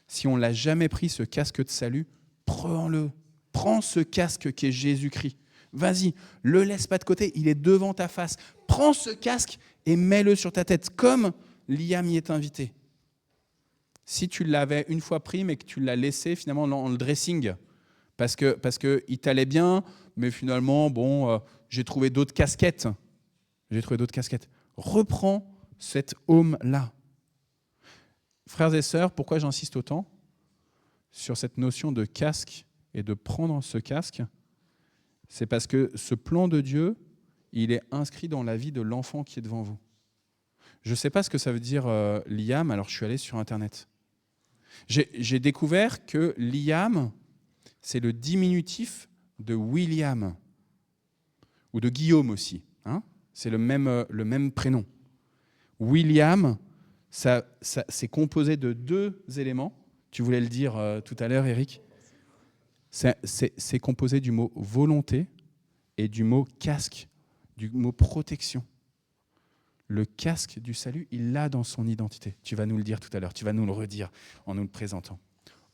Si on ne l'a jamais pris, ce casque de salut, prends-le. Prends ce casque qui est Jésus-Christ. Vas-y, le laisse pas de côté, il est devant ta face. Prends ce casque et mets-le sur ta tête, comme Liam y est invité. Si tu l'avais une fois pris, mais que tu l'as laissé finalement dans le dressing, parce que il t'allait bien, mais finalement, j'ai trouvé d'autres casquettes. Reprends cet homme-là. Frères et sœurs, pourquoi j'insiste autant sur cette notion de casque et de prendre ce casque? C'est parce que ce plan de Dieu, il est inscrit dans la vie de l'enfant qui est devant vous. Je ne sais pas ce que ça veut dire Liam, alors je suis allé sur Internet. J'ai découvert que Liam, c'est le diminutif de William, ou de Guillaume aussi. C'est le même prénom. William, c'est composé de 2 éléments. Tu voulais le dire tout à l'heure, Eric. C'est composé du mot volonté et du mot casque, du mot protection. Le casque du salut, il l'a dans son identité. Tu vas nous le dire tout à l'heure, tu vas nous le redire en nous le présentant.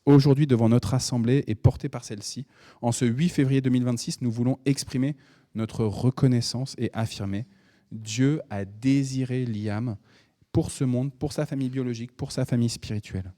Aujourd'hui, devant notre assemblée et porté par celle-ci, en ce 8 février 2026, nous voulons exprimer notre reconnaissance et affirmer Dieu a désiré Liam pour ce monde, pour sa famille biologique, pour sa famille spirituelle.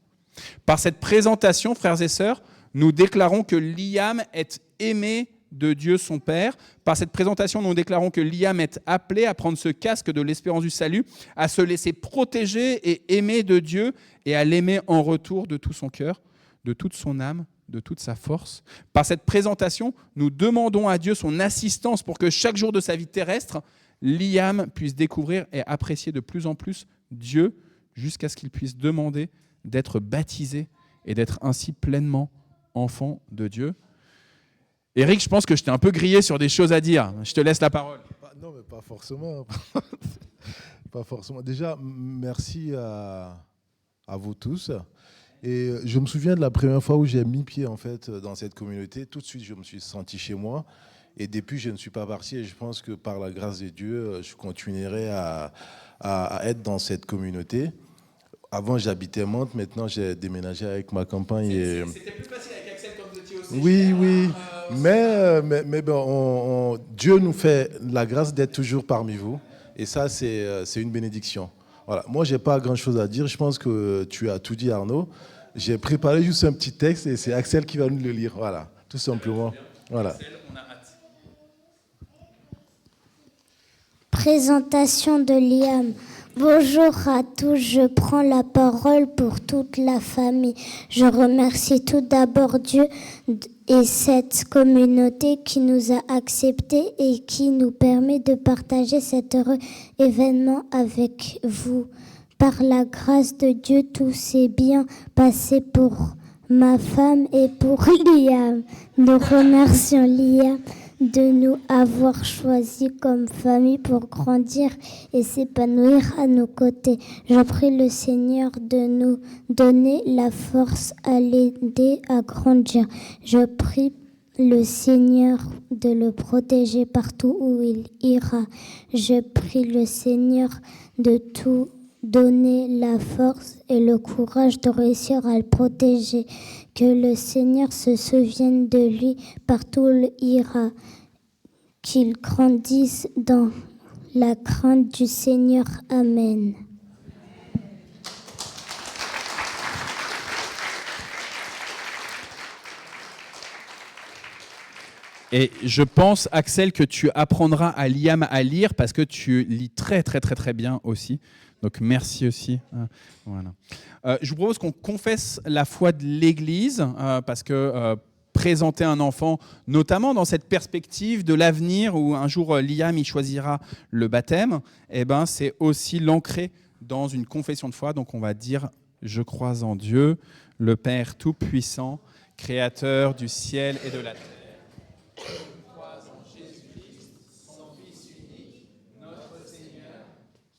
Par cette présentation, frères et sœurs, nous déclarons que Liam est aimé de Dieu son Père. Par cette présentation, nous déclarons que Liam est appelé à prendre ce casque de l'espérance du salut, à se laisser protéger et aimer de Dieu et à l'aimer en retour de tout son cœur, de toute son âme, de toute sa force. Par cette présentation, nous demandons à Dieu son assistance pour que chaque jour de sa vie terrestre, Liam puisse découvrir et apprécier de plus en plus Dieu jusqu'à ce qu'il puisse demander d'être baptisé et d'être ainsi pleinement enfant de Dieu. Eric, je pense que je t'ai un peu grillé sur des choses à dire. Je te laisse la parole. Non, mais pas forcément. Pas forcément. Déjà, merci à vous tous. Et je me souviens de la première fois où j'ai mis pied en fait, dans cette communauté. Tout de suite, je me suis senti chez moi. Et depuis, je ne suis pas parti. Et je pense que par la grâce de Dieu, je continuerai à être dans cette communauté. Avant, j'habitais Mantes. Maintenant, j'ai déménagé avec ma compagne. C'était plus facile avec Axel quand vous étiez au CGR. Oui. Mais Dieu nous fait la grâce d'être toujours parmi vous. Et ça, c'est une bénédiction. Voilà. Moi, je n'ai pas grand-chose à dire. Je pense que tu as tout dit, Arnaud. J'ai préparé juste un petit texte et c'est Axel qui va nous le lire. Voilà, tout simplement. Voilà. Axel, on a hâte. Présentation de Liam. Bonjour à tous, je prends la parole pour toute la famille. Je remercie tout d'abord Dieu et cette communauté qui nous a acceptés et qui nous permet de partager cet heureux événement avec vous. Par la grâce de Dieu, tout s'est bien passé pour ma femme et pour Liam. Nous remercions Liam de nous avoir choisis comme famille pour grandir et s'épanouir à nos côtés. Je prie le Seigneur de nous donner la force à l'aider à grandir. Je prie le Seigneur de le protéger partout où il ira. Je prie le Seigneur de tout donner la force et le courage de réussir à le protéger. Que le Seigneur se souvienne de lui partout où il ira. qu'ils grandissent dans la crainte du Seigneur. Amen. Et je pense, Axel, que tu apprendras à Liam à lire parce que tu lis très, très, très, très bien aussi. Donc, merci aussi. Voilà. Je vous propose qu'on confesse la foi de l'Église parce que présenter un enfant, notamment dans cette perspective de l'avenir où un jour Liam il choisira le baptême, eh ben, c'est aussi l'ancrer dans une confession de foi. Donc, on va dire « Je crois en Dieu, le Père Tout-Puissant, Créateur du ciel et de la terre. » Je crois en Jésus-Christ, son Fils unique, notre Seigneur,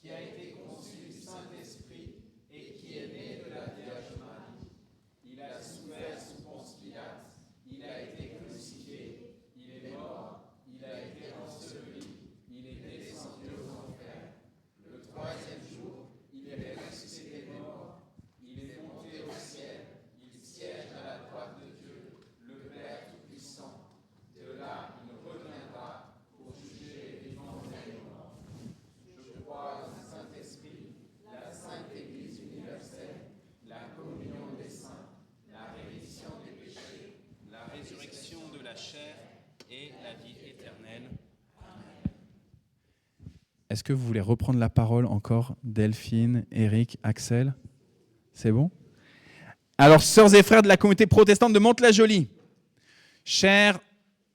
qui a été conçu du Saint-Esprit et qui est né de la Vierge Marie. Il a souffert sous Ponce Pilate, il a été crucifié, il est mort, il a été enseveli, il est descendu aux enfers. Le troisième jour, il est ressuscité des morts, il est monté au ciel, il siège à la droite de Dieu, le Père Tout-Puissant. De là, il reviendra pour juger les vivants et les morts. Je crois au Saint-Esprit, la Sainte Église universelle, la communion des saints, la rémission des péchés, la résurrection de la chair et la vie éternelle. Amen. Est-ce que vous voulez reprendre la parole encore, Delphine, Eric, Axel? C'est bon? Alors, sœurs et frères de la communauté protestante de Mantes-la-Jolie, chers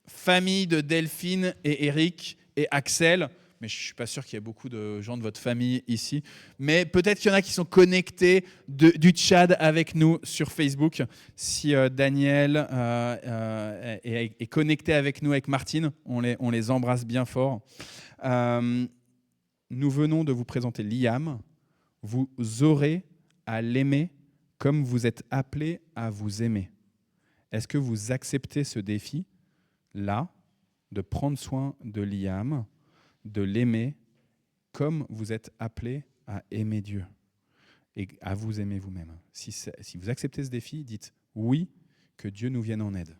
famille de Delphine et Eric et Axel, mais je ne suis pas sûr qu'il y ait beaucoup de gens de votre famille ici, mais peut-être qu'il y en a qui sont connectés du Tchad avec nous sur Facebook. Si Daniel est connecté avec nous, avec Martine, on les embrasse bien fort. Nous venons de vous présenter Liam. Vous aurez à l'aimer comme vous êtes appelés à vous aimer. Est-ce que vous acceptez ce défi là, de prendre soin de Liam, de l'aimer comme vous êtes appelés à aimer Dieu et à vous aimer vous-même? Si vous acceptez ce défi, dites oui, que Dieu nous vienne en aide.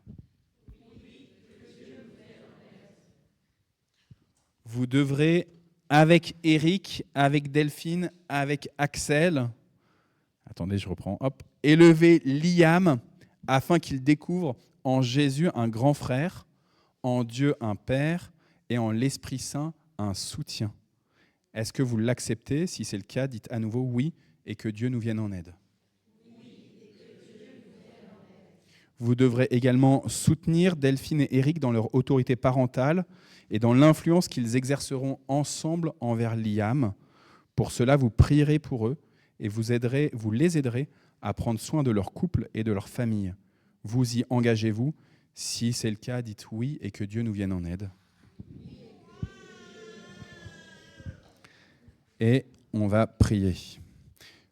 Vous devrez, avec Eric, avec Delphine, avec Axel, attendez, je reprends, hop, élever Liam afin qu'il découvre en Jésus un grand frère, en Dieu un Père et en l'Esprit Saint un soutien. Est-ce que vous l'acceptez? Si c'est le cas, dites à nouveau oui et que Dieu nous vienne en aide. Vous devrez également soutenir Delphine et Eric dans leur autorité parentale et dans l'influence qu'ils exerceront ensemble envers Liam. Pour cela, vous prierez pour eux et vous les aiderez à prendre soin de leur couple et de leur famille. Vous y engagez-vous? Si c'est le cas, dites oui et que Dieu nous vienne en aide. Et on va prier.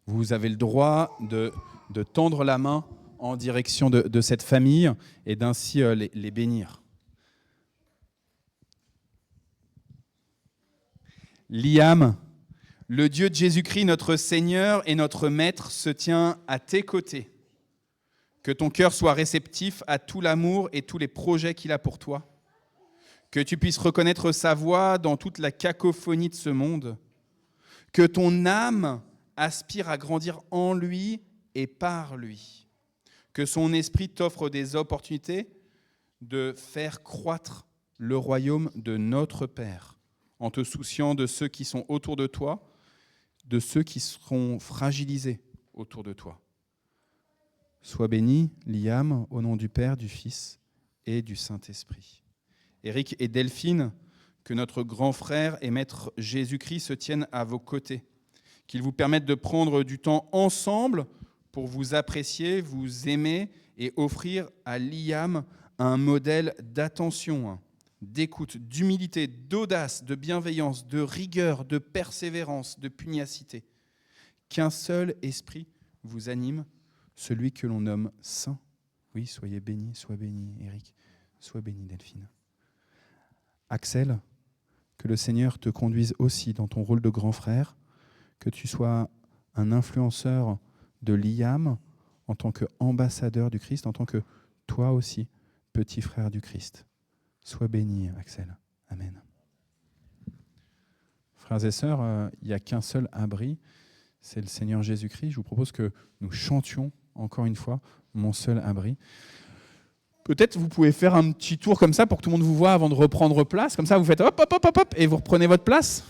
Vous avez le droit de tendre la main en direction de cette famille et d'ainsi les bénir. Liam, le Dieu de Jésus-Christ, notre Seigneur et notre Maître, se tient à tes côtés. Que ton cœur soit réceptif à tout l'amour et tous les projets qu'il a pour toi. Que tu puisses reconnaître sa voix dans toute la cacophonie de ce monde. Que ton âme aspire à grandir en lui et par lui. Que son esprit t'offre des opportunités de faire croître le royaume de notre Père, en te souciant de ceux qui sont autour de toi, de ceux qui seront fragilisés autour de toi. Sois béni, Liam, au nom du Père, du Fils et du Saint-Esprit. Éric et Delphine, que notre grand frère et Maître Jésus-Christ se tiennent à vos côtés, qu'il vous permette de prendre du temps ensemble pour vous apprécier, vous aimer et offrir à Liam un modèle d'attention, d'écoute, d'humilité, d'audace, de bienveillance, de rigueur, de persévérance, de pugnacité. Qu'un seul esprit vous anime, celui que l'on nomme saint. Oui, soyez bénis, sois béni, Éric, sois béni, Delphine. Axel, que le Seigneur te conduise aussi dans ton rôle de grand frère, que tu sois un influenceur de Liam en tant qu'ambassadeur du Christ, en tant que toi aussi, petit frère du Christ. Sois béni, Axel. Amen. Frères et sœurs, il n'y a qu'un seul abri, c'est le Seigneur Jésus-Christ. Je vous propose que nous chantions encore une fois « Mon seul abri ». Peut-être vous pouvez faire un petit tour comme ça pour que tout le monde vous voit avant de reprendre place. Comme ça, vous faites hop, hop, hop, hop, hop, et vous reprenez votre place.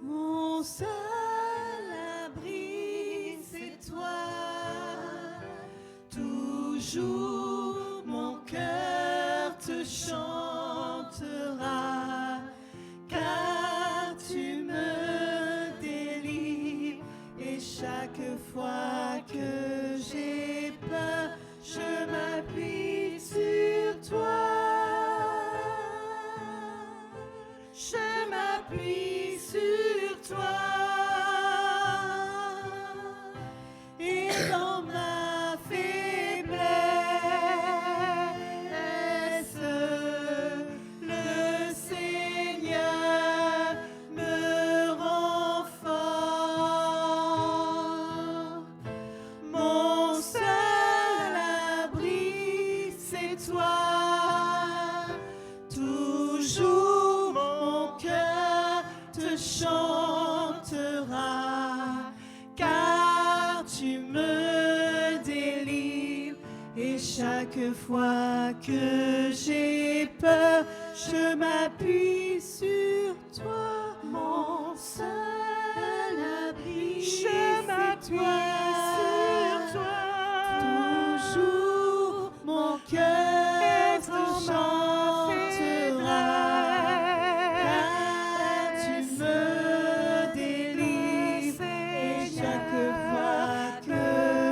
Mon seul abri, c'est toi. Toujours mon cœur te chantera, car tu me délivres. Et chaque fois que j'ai peur, je m'appuie sur toi. Je m'appuie sur toi. Et dans ma faiblesse, le Seigneur me rend fort. Mon seul abri, c'est toi. Toujours mon cœur te chantera, car tu me délivres. Et chaque fois que j'ai peur, je m'appuie sur toi. Mon seul abri, je m'appuie sur toi. Toujours mon cœur te chantera, car tu me délivres. Et chaque fois que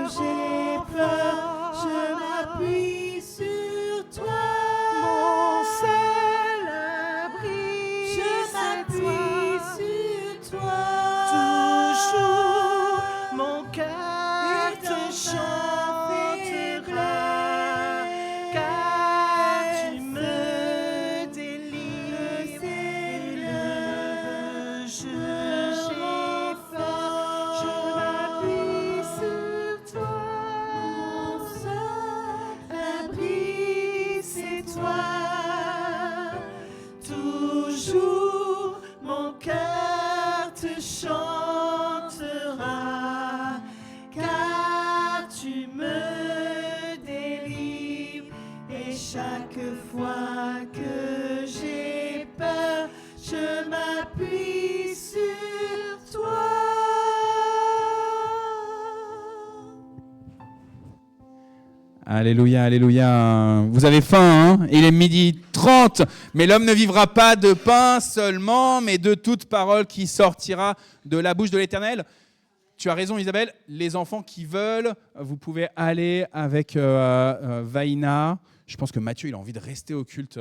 j'ai peur, je m'appuie sur toi. Mon seul abri, je m'appuie sur toi. Toujours mon cœur te chantera, car tu me délivres. Et le jeu fort, je m'appuie sur toi. Mon seul abri, c'est toi. Toujours mon cœur te chantera, car tu me délivres. Et chaque fois que j'ai peur, je m'appuie sur toi. Alléluia, alléluia. Vous avez faim, hein? Il est 12h30. Mais l'homme ne vivra pas de pain seulement, mais de toute parole qui sortira de la bouche de l'Éternel. Tu as raison, Isabelle. Les enfants qui veulent, vous pouvez aller avec Vaina. Je pense que Mathieu, il a envie de rester au culte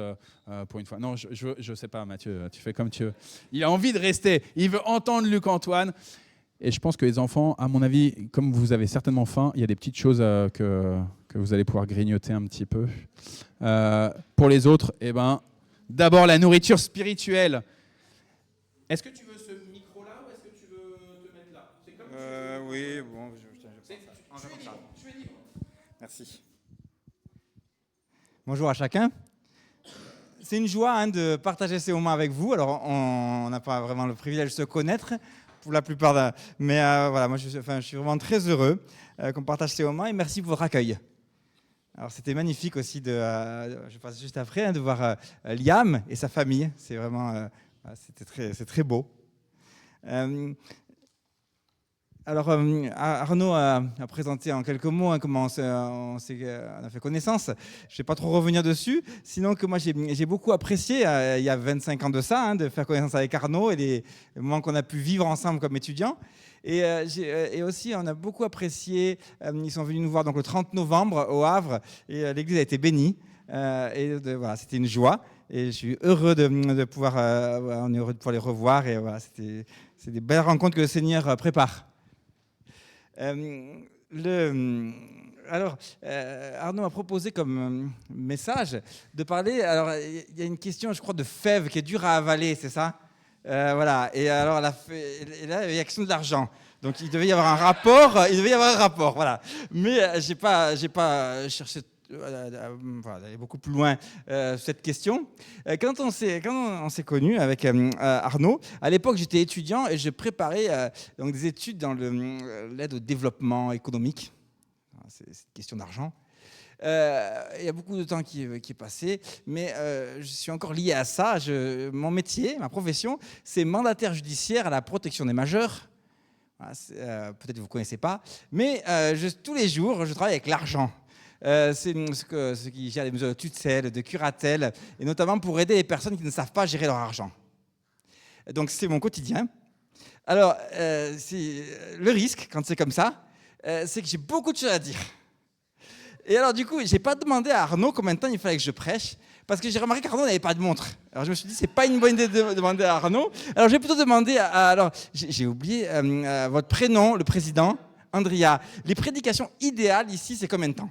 pour une fois. Non, je sais pas, Mathieu, tu fais comme tu veux. Il a envie de rester. Il veut entendre Luc-Antoine. Et je pense que les enfants, à mon avis, comme vous avez certainement faim, il y a des petites choses que vous allez pouvoir grignoter un petit peu. Pour les autres, eh ben, d'abord la nourriture spirituelle. Est-ce que tu veux ce micro-là ou est-ce que tu veux te mettre là? C'est comme tu veux. Oui, bon, je Tu es libre. Merci. Bonjour à chacun. C'est une joie de partager ces moments avec vous. Alors, on n'a pas vraiment le privilège de se connaître pour la plupart, mais voilà, moi je suis vraiment très heureux qu'on partage ces moments et merci pour votre accueil. Alors, c'était magnifique aussi je passe juste après, de voir Liam et sa famille. C'est vraiment, c'est très beau. Alors, Arnaud a présenté en quelques mots comment on a fait connaissance. Je ne vais pas trop revenir dessus, sinon que moi j'ai beaucoup apprécié, il y a 25 ans de ça, de faire connaissance avec Arnaud et les moments qu'on a pu vivre ensemble comme étudiants. Et aussi, on a beaucoup apprécié, ils sont venus nous voir donc, le 30 novembre au Havre, et l'église a été bénie. Voilà, c'était une joie, et je suis heureux de pouvoir, on est heureux de pouvoir les revoir, et voilà, c'est des belles rencontres que le Seigneur prépare. Alors, Arnaud m'a proposé comme message de parler. Alors, il y a une question, je crois, de fève qui est dure à avaler, c'est ça? Voilà. Et alors, et là, il y a question de l'argent. Donc, il devait y avoir un rapport. Voilà. Mais j'ai pas cherché d'aller beaucoup plus loin cette question. Quand on s'est connus avec Arnaud, à l'époque, j'étais étudiant et je préparais donc des études dans l'aide au développement économique. C'est une question d'argent. Il y a beaucoup de temps qui est passé, mais je suis encore lié à ça. Mon métier, ma profession, c'est mandataire judiciaire à la protection des majeurs. Voilà, peut-être que vous ne connaissez pas, mais tous les jours, je travaille avec l'argent. C'est ce qui gère les mesures de tutelle, de curatelle, et notamment pour aider les personnes qui ne savent pas gérer leur argent. Donc c'est mon quotidien. Alors, le risque, quand c'est comme ça, c'est que j'ai beaucoup de choses à dire. Et alors du coup, je n'ai pas demandé à Arnaud combien de temps il fallait que je prêche, parce que j'ai remarqué qu'Arnaud n'avait pas de montre. Alors je me suis dit, c'est pas une bonne idée de demander à Arnaud. Alors j'ai plutôt demandé alors j'ai oublié votre prénom, le président, Andrea. Les prédications idéales ici, c'est combien de temps?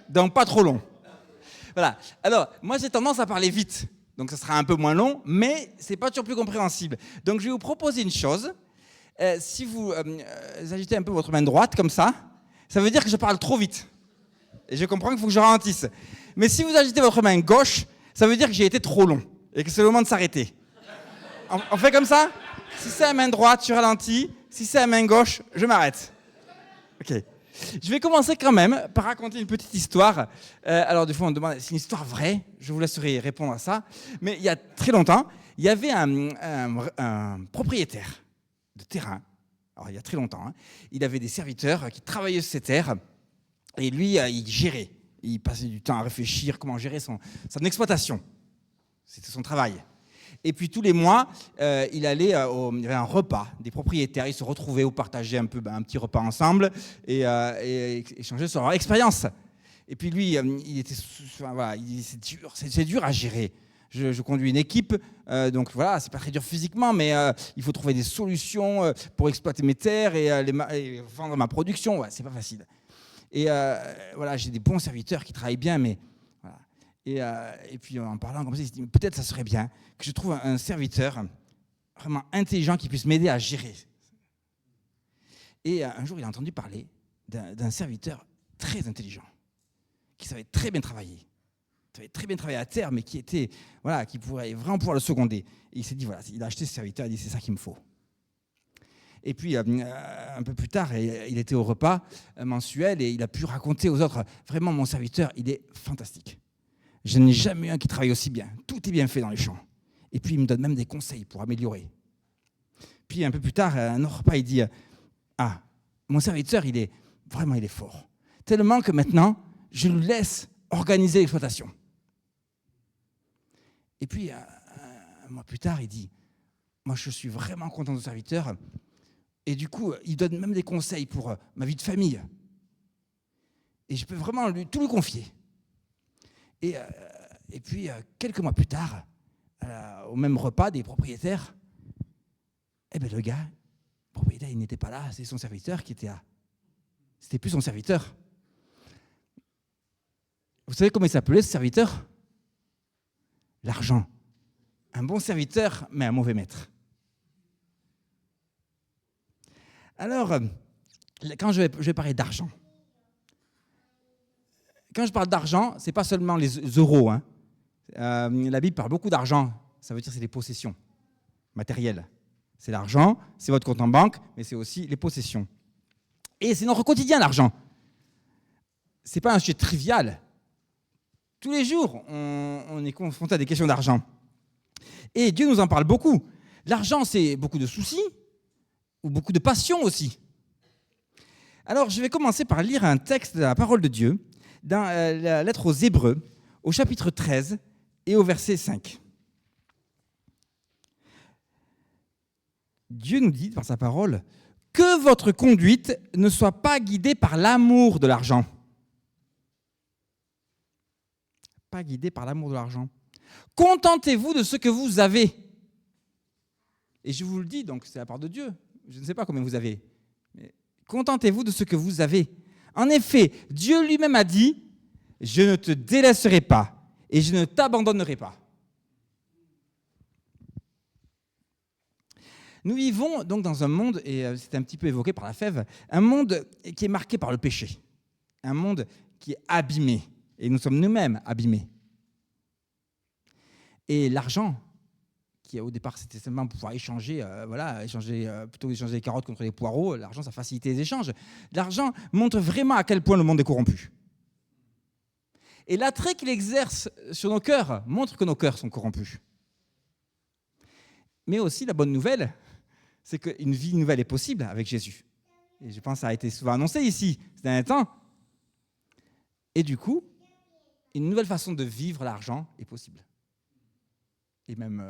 Donc pas trop long. Voilà. Alors, moi j'ai tendance à parler vite, donc ça sera un peu moins long, mais c'est pas toujours plus compréhensible. Donc je vais vous proposer une chose. Si vous agitez un peu votre main droite comme ça veut dire que je parle trop vite. Et je comprends qu'il faut que je ralentisse. Mais si vous agitez votre main gauche, ça veut dire que j'ai été trop long et que c'est le moment de s'arrêter. On fait comme ça? Si c'est la main droite, je ralentis. Si c'est la main gauche, je m'arrête. Ok. Je vais commencer quand même par raconter une petite histoire. Alors, des fois, on me demande, c'est une histoire vraie? Je vous laisserai répondre à ça. Mais il y a très longtemps, il y avait un propriétaire de terrain. Alors, il y a très longtemps, hein. Il avait des serviteurs qui travaillaient sur ces terres. Et lui, il gérait. Il passait du temps à réfléchir comment gérer son exploitation. C'était son travail. Et puis tous les mois, il y avait un repas des propriétaires. Ils se retrouvaient ou partageaient un petit repas ensemble et échangeaient sur leur expérience. Et puis lui, c'est dur à gérer. Je conduis une équipe, donc voilà, c'est pas très dur physiquement, mais il faut trouver des solutions pour exploiter mes terres et vendre ma production. Ouais, c'est pas facile. Et voilà, j'ai des bons serviteurs qui travaillent bien, mais voilà. Et puis en parlant comme ça, il se dit peut-être ça serait bien que je trouve un serviteur vraiment intelligent qui puisse m'aider à gérer. Et un jour, il a entendu parler d'un serviteur très intelligent, qui savait très bien travailler à terre, mais qui pourrait vraiment pouvoir le seconder. Et il s'est dit voilà, il a acheté ce serviteur, il a dit c'est ça qu'il me faut. Et puis, un peu plus tard, il était au repas mensuel et il a pu raconter aux autres, vraiment, mon serviteur, il est fantastique. Je n'ai jamais eu un qui travaille aussi bien. Tout est bien fait dans les champs. Et puis, il me donne même des conseils pour améliorer. Puis, un peu plus tard, un autre repas, il dit, mon serviteur, il est fort. Tellement que maintenant, je lui laisse organiser l'exploitation. Et puis, un mois plus tard, il dit, moi, je suis vraiment content de ce serviteur. Et du coup, il donne même des conseils pour ma vie de famille. Et je peux vraiment tout lui confier. Et puis, quelques mois plus tard, au même repas des propriétaires, le gars, le propriétaire, il n'était pas là, c'est son serviteur qui était là. C'était plus son serviteur. Vous savez comment il s'appelait, ce serviteur? L'argent. Un bon serviteur, mais un mauvais maître. Alors, quand je vais parler d'argent, quand je parle d'argent, ce n'est pas seulement les euros. Hein. La Bible parle beaucoup d'argent. Ça veut dire que c'est les possessions matérielles. C'est l'argent, c'est votre compte en banque, mais c'est aussi les possessions. Et c'est notre quotidien, l'argent. Ce n'est pas un sujet trivial. Tous les jours, on est confronté à des questions d'argent. Et Dieu nous en parle beaucoup. L'argent, c'est beaucoup de soucis, ou beaucoup de passion aussi. Alors, je vais commencer par lire un texte de la parole de Dieu, dans la lettre aux Hébreux, au chapitre 13 et au verset 5. Dieu nous dit, par sa parole, « Que votre conduite ne soit pas guidée par l'amour de l'argent. » Pas guidée par l'amour de l'argent. Contentez-vous de ce que vous avez. Et je vous le dis, donc c'est la part de Dieu. Je ne sais pas combien vous avez. Mais contentez-vous de ce que vous avez. En effet, Dieu lui-même a dit, je ne te délaisserai pas et je ne t'abandonnerai pas. Nous vivons donc dans un monde, et c'est un petit peu évoqué par la Fève, un monde qui est marqué par le péché. Un monde qui est abîmé. Et nous sommes nous-mêmes abîmés. Et l'argent, qui au départ c'était seulement pour pouvoir échanger, plutôt que d'échanger les carottes contre les poireaux, l'argent ça facilitait les échanges. L'argent montre vraiment à quel point le monde est corrompu. Et l'attrait qu'il exerce sur nos cœurs montre que nos cœurs sont corrompus. Mais aussi la bonne nouvelle, c'est qu'une vie nouvelle est possible avec Jésus. Et je pense que ça a été souvent annoncé ici ces derniers temps. Et du coup, une nouvelle façon de vivre l'argent est possible. Et même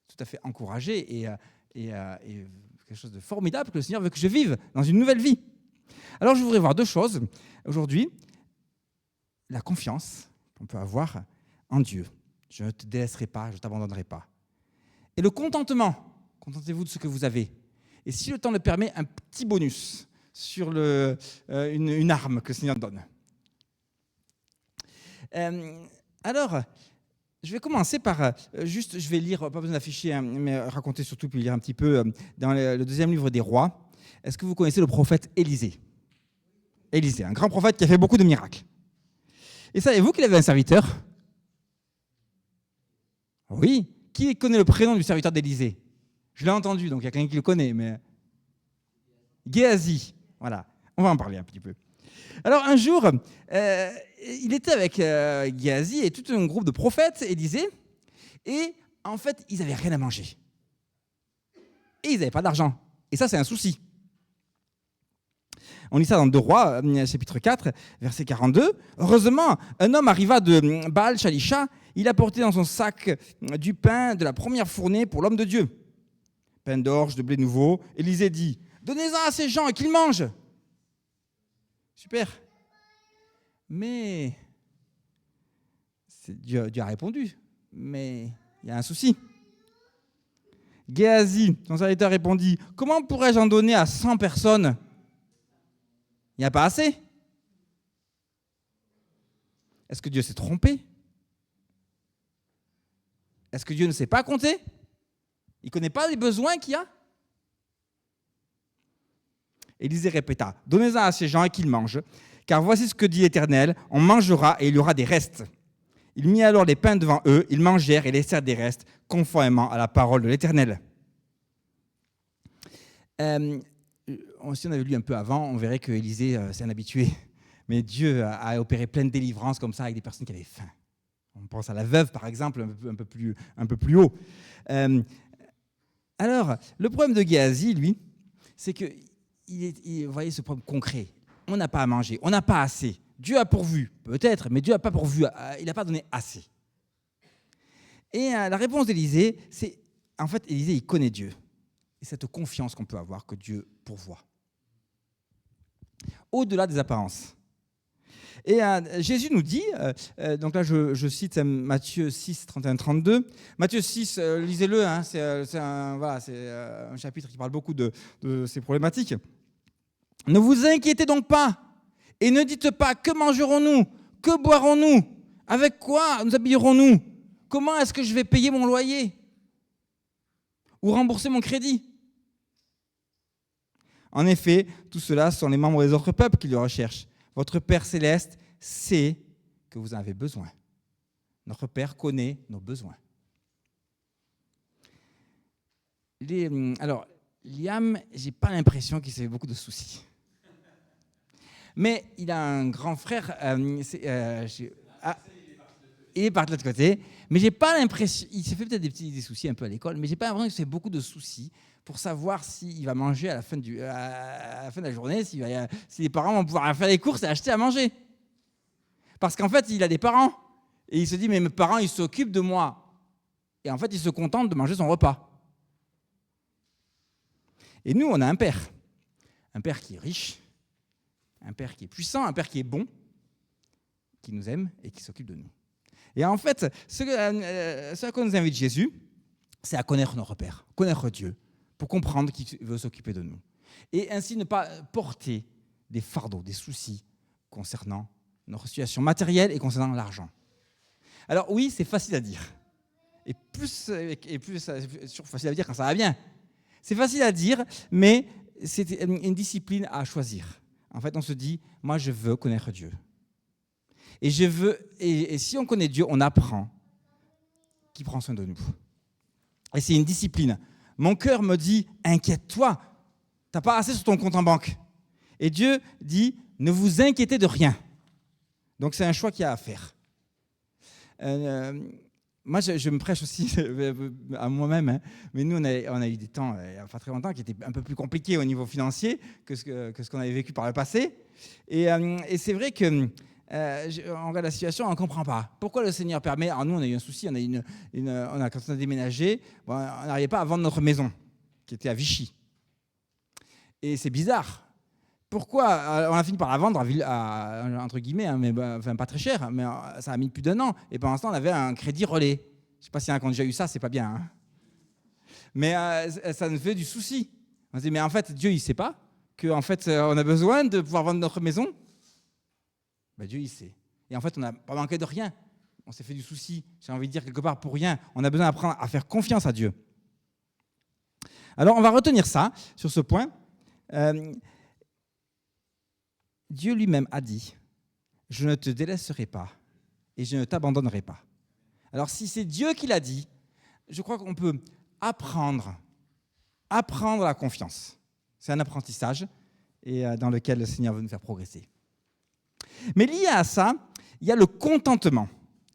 tout à fait encouragé et quelque chose de formidable que le Seigneur veut que je vive dans une nouvelle vie. Alors je voudrais voir deux choses aujourd'hui. La confiance qu'on peut avoir en Dieu. Je ne te délaisserai pas, je ne t'abandonnerai pas. Et le contentement. Contentez-vous de ce que vous avez. Et si le temps le permet, un petit bonus sur une arme que le Seigneur donne. Alors, je vais commencer par, je vais lire, pas besoin d'afficher, hein, mais raconter surtout, puis lire un petit peu dans le deuxième livre des rois. Est-ce que vous connaissez le prophète Élisée ? Élisée, un grand prophète qui a fait beaucoup de miracles. Et savez-vous qu'il avait un serviteur ? Oui. Qui connaît le prénom du serviteur d'Élisée ? Je l'ai entendu, donc il y a quelqu'un qui le connaît, mais... Géasi, voilà. On va en parler un petit peu. Alors un jour, il était avec Géasi et tout un groupe de prophètes, Élisée, et en fait, ils n'avaient rien à manger. Et ils n'avaient pas d'argent. Et ça, c'est un souci. On lit ça dans 2 Rois, chapitre 4, verset 42. Heureusement, un homme arriva de Baal Shalisha. Il apportait dans son sac du pain de la première fournée pour l'homme de Dieu. Pain d'orge, de blé nouveau. Élisée dit, donnez-en à ces gens et qu'ils mangent. Super. Mais Dieu a répondu. Mais il y a un souci. Géasi, son serviteur, répondit, comment pourrais-je en donner à 100 personnes ? Il n'y a pas assez. Est-ce que Dieu s'est trompé ? Est-ce que Dieu ne sait pas compter ? Il ne connaît pas les besoins qu'il y a ? Élisée répéta, donnez-en à ces gens et qu'ils mangent, car voici ce que dit l'Éternel, on mangera et il y aura des restes. Il mit alors les pains devant eux, ils mangèrent et laissèrent des restes, conformément à la parole de l'Éternel. Si on avait lu un peu avant, on verrait que Élisée, c'est un habitué. Mais Dieu a opéré plein de délivrances comme ça avec des personnes qui avaient faim. On pense à la veuve, par exemple, un peu plus haut. Alors, le problème de Géasi, lui, c'est que, vous voyez ce problème concret. On n'a pas à manger, on n'a pas assez. Dieu a pourvu, peut-être, mais Dieu n'a pas pourvu, il n'a pas donné assez. Et la réponse d'Élisée, c'est, en fait, Élisée, il connaît Dieu. Et cette confiance qu'on peut avoir que Dieu pourvoit. Au-delà des apparences. Et Jésus nous dit, donc là je cite Matthieu 6, 31-32. Matthieu 6, lisez-le, hein, c'est un chapitre qui parle beaucoup de ces problématiques. Ne vous inquiétez donc pas et ne dites pas que mangerons-nous, que boirons-nous, avec quoi nous habillerons-nous, comment est-ce que je vais payer mon loyer ou rembourser mon crédit. En effet, tout cela sont les membres des autres peuples qui le recherchent. Votre Père céleste sait que vous en avez besoin. Notre Père connaît nos besoins. Alors, Liam, je n'ai pas l'impression qu'il se fait beaucoup de soucis. Mais il a un grand frère, il est parti de l'autre côté, mais j'ai pas l'impression, il s'est fait peut-être des soucis un peu à l'école, mais j'ai pas l'impression qu'il se fait beaucoup de soucis pour savoir s'il va manger à la fin de la journée, si les parents vont pouvoir faire les courses et acheter à manger. Parce qu'en fait, il a des parents, et il se dit, mais mes parents, ils s'occupent de moi. Et en fait, il se contente de manger son repas. Et nous, on a un père qui est riche, un père qui est puissant, un père qui est bon, qui nous aime et qui s'occupe de nous. Et en fait, ce à quoi nous invite Jésus, c'est à connaître notre Père, connaître Dieu, pour comprendre qu'il veut s'occuper de nous. Et ainsi ne pas porter des fardeaux, des soucis concernant notre situation matérielle et concernant l'argent. Alors oui, c'est facile à dire. Et plus c'est facile à dire quand ça va bien. C'est facile à dire, mais c'est une discipline à choisir. En fait, on se dit, moi je veux connaître Dieu. Et si on connaît Dieu, on apprend qu'il prend soin de nous. Et c'est une discipline. Mon cœur me dit, inquiète-toi, tu n'as pas assez sur ton compte en banque. Et Dieu dit, ne vous inquiétez de rien. Donc c'est un choix qu'il y a à faire. Moi, je me prêche aussi à moi-même, hein. Mais nous, on a eu des temps, il n'y a pas très longtemps, qui étaient un peu plus compliqués au niveau financier que ce qu'on avait vécu par le passé. Et c'est vrai que on regarde la situation, on ne comprend pas. Pourquoi le Seigneur permet... Alors nous, on a eu un souci, quand on a déménagé, on n'arrivait pas à vendre notre maison, qui était à Vichy. Et c'est bizarre. Pourquoi on a fini par la vendre entre guillemets, hein, mais enfin pas très cher, mais ça a mis plus d'1 an. Et pendant ce temps, on avait un crédit relais. Je ne sais pas s'il y en a qui ont déjà eu ça, c'est pas bien. Hein. Mais ça nous fait du souci. On se dit, mais en fait, Dieu, il ne sait pas qu'en fait, on a besoin de pouvoir vendre notre maison. Ben, Dieu, il sait. Et en fait, on n'a pas manqué de rien. On s'est fait du souci, j'ai envie de dire quelque part, pour rien. On a besoin d'apprendre à faire confiance à Dieu. Alors, on va retenir ça, sur ce point. Dieu lui-même a dit, je ne te délaisserai pas et je ne t'abandonnerai pas. Alors, si c'est Dieu qui l'a dit, je crois qu'on peut apprendre la confiance. C'est un apprentissage et dans lequel le Seigneur veut nous faire progresser. Mais lié à ça, il y a le contentement.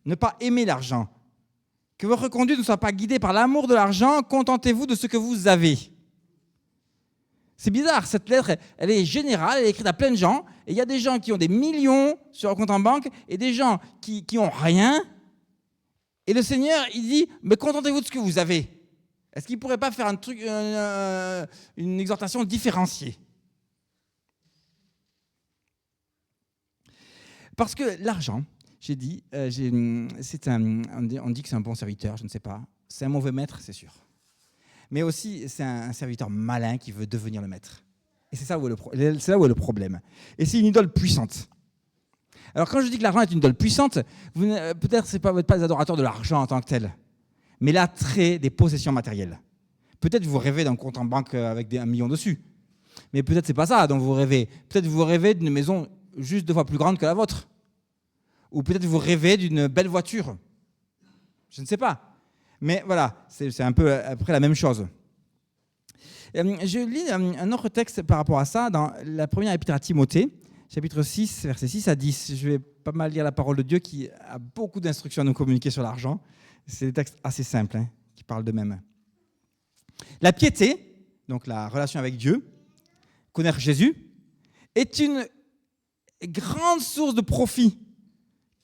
Ne pas aimer l'argent. Que votre conduite ne soit pas guidée par l'amour de l'argent, contentez-vous de ce que vous avez. C'est bizarre, cette lettre, elle est générale, elle est écrite à plein de gens, et il y a des gens qui ont des millions sur leur compte en banque, et des gens qui n'ont rien. Et le Seigneur, il dit, mais contentez-vous de ce que vous avez. Est-ce qu'il ne pourrait pas faire un truc, une exhortation différenciée ? Parce que l'argent, j'ai dit, on dit que c'est un bon serviteur, je ne sais pas. C'est un mauvais maître, c'est sûr. Mais aussi, c'est un serviteur malin qui veut devenir le maître. Et c'est là où est le problème. Et c'est une idole puissante. Alors quand je dis que l'argent est une idole puissante, peut-être vous n'êtes pas des adorateurs de l'argent en tant que tel, mais l'attrait des possessions matérielles. Peut-être vous rêvez d'un compte en banque avec 1 million dessus. Mais peut-être ce n'est pas ça dont vous rêvez. Peut-être vous rêvez d'une maison juste 2 fois plus grande que la vôtre. Ou peut-être vous rêvez d'une belle voiture. Je ne sais pas. Mais voilà, c'est un peu après la même chose. Je lis un autre texte par rapport à ça dans la première épître à Timothée, chapitre 6, versets 6 à 10. Je vais pas mal lire la parole de Dieu qui a beaucoup d'instructions à nous communiquer sur l'argent. C'est des textes assez simples qui parlent d'eux-mêmes. La piété, donc la relation avec Dieu, connaître Jésus, est une grande source de profit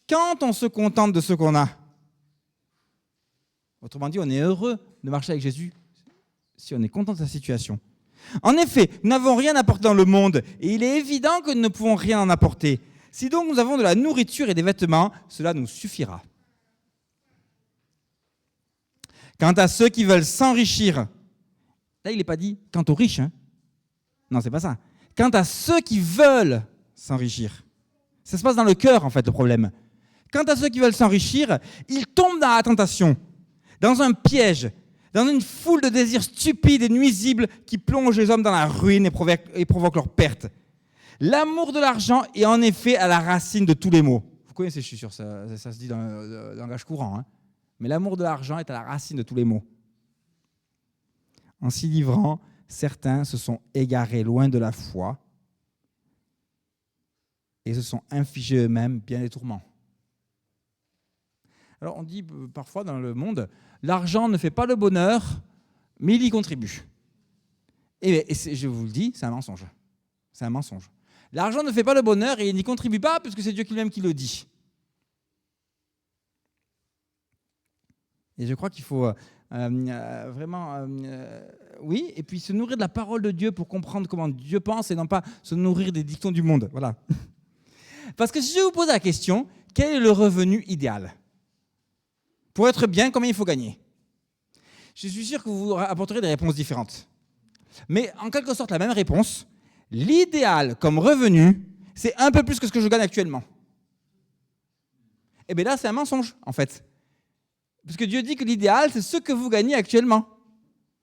quand on se contente de ce qu'on a. Autrement dit, on est heureux de marcher avec Jésus si on est content de sa situation. En effet, nous n'avons rien apporté dans le monde et il est évident que nous ne pouvons rien en apporter. Si donc nous avons de la nourriture et des vêtements, cela nous suffira. Quant à ceux qui veulent s'enrichir, là il n'est pas dit quant aux riches. Non, c'est pas ça. Quant à ceux qui veulent s'enrichir, ça se passe dans le cœur en fait le problème. Quant à ceux qui veulent s'enrichir, ils tombent dans la tentation, dans un piège, dans une foule de désirs stupides et nuisibles qui plongent les hommes dans la ruine et provoquent leur perte. L'amour de l'argent est en effet à la racine de tous les maux. Vous connaissez, je suis sûr, ça se dit dans le langage courant. Mais l'amour de l'argent est à la racine de tous les maux. En s'y livrant, certains se sont égarés loin de la foi et se sont infligés eux-mêmes bien des tourments. Alors on dit parfois dans le monde, l'argent ne fait pas le bonheur, mais il y contribue. Et je vous le dis, c'est un mensonge. C'est un mensonge. L'argent ne fait pas le bonheur et il n'y contribue pas puisque c'est Dieu lui-même qui le dit. Et je crois qu'il faut vraiment, oui, et puis se nourrir de la parole de Dieu pour comprendre comment Dieu pense et non pas se nourrir des dictons du monde. Voilà. Parce que si je vous pose la question, quel est le revenu idéal ? Pour être bien, combien il faut gagner? Je suis sûr que vous apporterez des réponses différentes. Mais en quelque sorte, la même réponse, l'idéal comme revenu, c'est un peu plus que ce que je gagne actuellement. Et bien là, c'est un mensonge, en fait. Parce que Dieu dit que l'idéal, c'est ce que vous gagnez actuellement.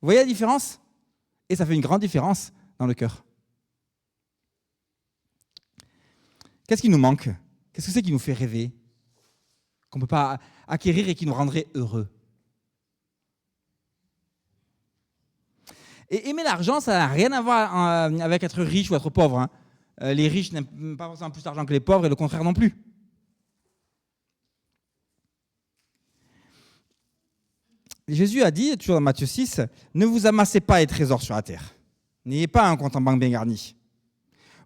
Vous voyez la différence? Et ça fait une grande différence dans le cœur. Qu'est-ce qui nous manque? Qu'est-ce que c'est qui nous fait rêver? Qu'on ne peut pas acquérir et qui nous rendrait heureux? Et aimer l'argent, ça n'a rien à voir avec être riche ou être pauvre. Hein. Les riches n'aiment pas forcément plus d'argent que les pauvres et le contraire non plus. Jésus a dit, toujours dans Matthieu 6, « Ne vous amassez pas les trésors sur la terre. N'ayez pas un compte en banque bien garni,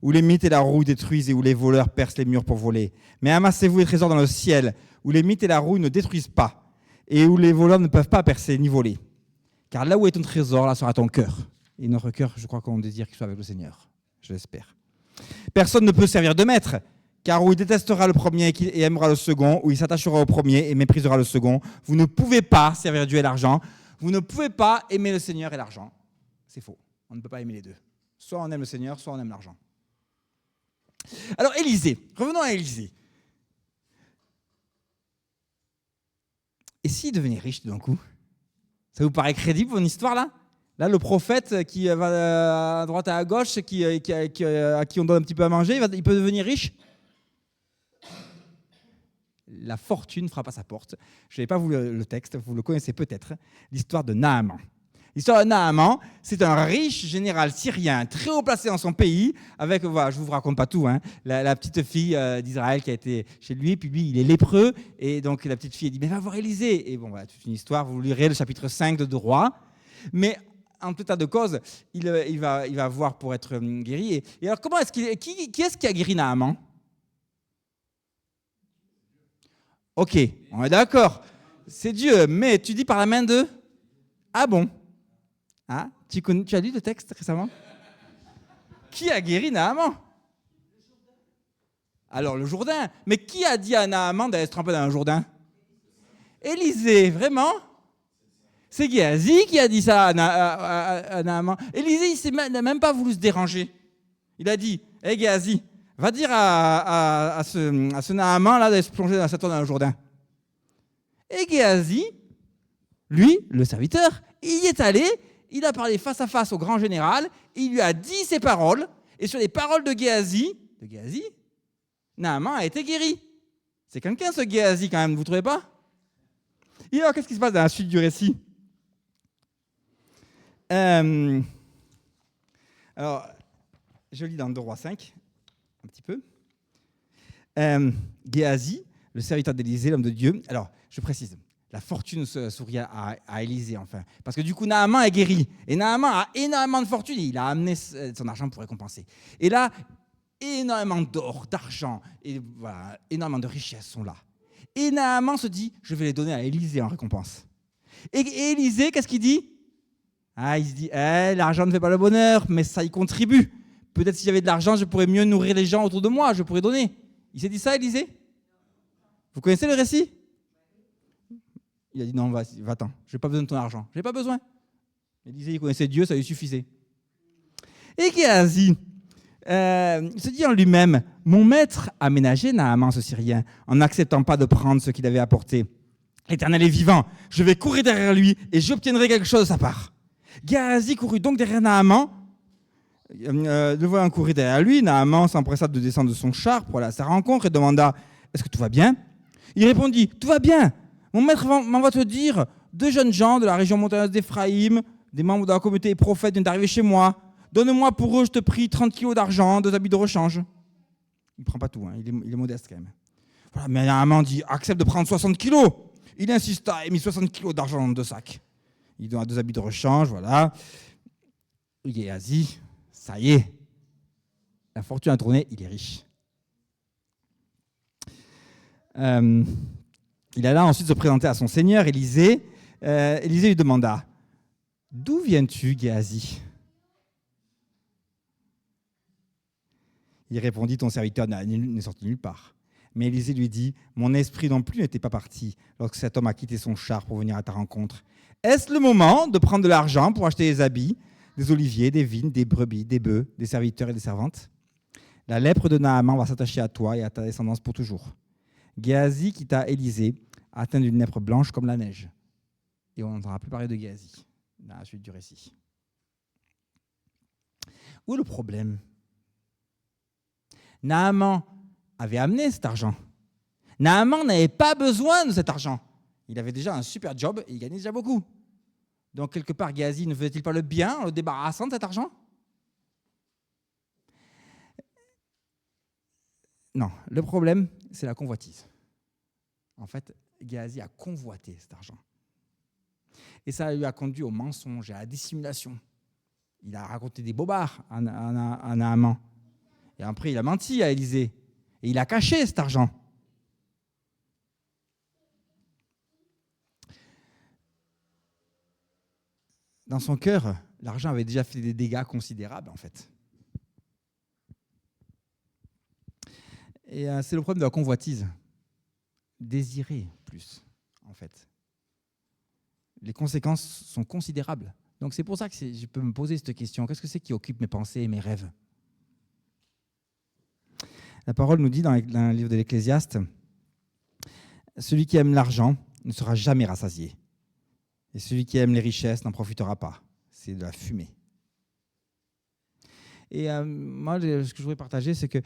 où les mythes et la rouille détruisent et où les voleurs percent les murs pour voler. Mais amassez-vous les trésors dans le ciel, où les mythes et la rouille ne détruisent pas, et où les voleurs ne peuvent pas percer ni voler. Car là où est ton trésor, là sera ton cœur. » Et notre cœur, je crois qu'on désire qu'il soit avec le Seigneur. Je l'espère. Personne ne peut servir de maître, car où il détestera le premier et aimera le second, où il s'attachera au premier et méprisera le second. Vous ne pouvez pas servir Dieu et l'argent. Vous ne pouvez pas aimer le Seigneur et l'argent. C'est faux. On ne peut pas aimer les deux. Soit on aime le Seigneur, soit on aime l'argent. Alors Élisée, revenons à Élisée. Et s'il devenait riche d'un coup? Ça vous paraît crédible, mon histoire là? Là, le prophète qui va à droite et à gauche, à qui on donne un petit peu à manger, il peut devenir riche? La fortune frappe à sa porte. Je n'avais pas vu le texte, vous le connaissez peut-être, l'histoire de Naaman. L'histoire de Naaman, c'est un riche général syrien, très haut placé dans son pays, avec, voilà, je ne vous raconte pas tout, hein, la petite fille d'Israël qui a été chez lui, puis lui, il est lépreux, et donc la petite fille dit, mais va voir Élisée. Et bon, voilà, toute une histoire, vous lirez le chapitre 5 de Rois. Mais en tout état de cause, il va voir pour être guéri. Et alors, comment est-ce qui est-ce qui a guéri Naaman? Ok, on est d'accord. C'est Dieu, mais tu dis par la main de... Ah bon? Ah, tu as lu le texte récemment? Qui a guéri Naaman? Alors, le Jourdain. Mais qui a dit à Naaman d'aller se tremper dans le Jourdain? Élisée, vraiment? C'est Géasi qui a dit ça à Naaman. Élisée, il n'a même pas voulu se déranger. Il a dit, hé Géasi, va dire à ce Naaman là d'aller se plonger dans dans le Jourdain. Et Géasi, lui, le serviteur, il y est allé, il a parlé face à face au grand général, il lui a dit ses paroles, et sur les paroles de Géasi, Naaman a été guéri. C'est quelqu'un ce Géasi quand même, vous ne trouvez pas? Et alors, qu'est-ce qui se passe dans la suite du récit? Alors, je lis dans 2 Rois 5, un petit peu. Géasi, le serviteur d'Élisée, l'homme de Dieu. Alors, je précise, la fortune sourit à Élisée, enfin. Parce que du coup, Naaman est guéri. Et Naaman a énormément de fortune. Il a amené son argent pour récompenser. Et là, énormément d'or, d'argent, et voilà, énormément de richesses sont là. Et Naaman se dit, je vais les donner à Élisée en récompense. Et Élisée, qu'est-ce qu'il dit? Ah, il se dit, l'argent ne fait pas le bonheur, mais ça y contribue. Peut-être si j'avais de l'argent, je pourrais mieux nourrir les gens autour de moi, je pourrais donner. Il s'est dit ça, Élisée? Vous connaissez le récit? Il a dit, non, va-t'en, je n'ai pas besoin de ton argent. Je n'ai pas besoin. Élisée, il connaissait Dieu, ça lui suffisait. Et Géasi se dit en lui-même, mon maître a ménagé Naaman, ce Syrien, en n'acceptant pas de prendre ce qu'il avait apporté. L'Éternel est vivant, je vais courir derrière lui et j'obtiendrai quelque chose de sa part. Géasi courut donc derrière Naaman. Le voyant courir derrière lui, Naaman s'empressa de descendre de son char pour aller à sa rencontre et demanda, est-ce que tout va bien? Il répondit, tout va bien. Mon maître m'envoie te dire, 2 jeunes gens de la région montagneuse d'Éphraïm, des membres de la communauté des prophètes, viennent d'arriver chez moi. Donne-moi pour eux, je te prie, 30 kilos d'argent, 2 habits de rechange. Il ne prend pas tout, hein, il est modeste quand même. Voilà, mais Naaman dit, accepte de prendre 60 kilos. Il insista et mit 60 kilos d'argent dans 2 sacs. Il donne 2 habits de rechange, voilà. Géasi, ça y est. La fortune a tourné, il est riche. Il alla ensuite se présenter à son seigneur, Élisée. Élisée lui demanda, d'où viens-tu, Géasi? Il répondit, ton serviteur n'est sorti nulle part. Mais Élisée lui dit, « Mon esprit non plus n'était pas parti lorsque cet homme a quitté son char pour venir à ta rencontre. Est-ce le moment de prendre de l'argent pour acheter des habits, des oliviers, des vignes, des brebis, des bœufs, des serviteurs et des servantes? La lèpre de Naaman va s'attacher à toi et à ta descendance pour toujours. » Géasi quitta Élisée, atteint d'une lèpre blanche comme la neige. Et on n'entendra plus parler de Géasi dans la suite du récit. Où est le problème? Naaman avait amené cet argent. Naaman n'avait pas besoin de cet argent. Il avait déjà un super job et il gagnait déjà beaucoup. Donc, quelque part, Géasi ne faisait-il pas le bien en le débarrassant de cet argent? Non, le problème, c'est la convoitise. En fait, Géasi a convoité cet argent. Et ça lui a conduit au mensonge et à la dissimulation. Il a raconté des bobards à Naaman. Et après, il a menti à Élisée. Et il a caché cet argent. Dans son cœur, l'argent avait déjà fait des dégâts considérables, en fait. Et c'est le problème de la convoitise. Désirer plus, en fait. Les conséquences sont considérables. Donc c'est pour ça que je peux me poser cette question. Qu'est-ce que c'est qui occupe mes pensées et mes rêves? La parole nous dit dans le livre de l'Ecclésiaste, « Celui qui aime l'argent ne sera jamais rassasié. Et celui qui aime les richesses n'en profitera pas. » C'est de la fumée. Et moi, ce que je voudrais partager, c'est que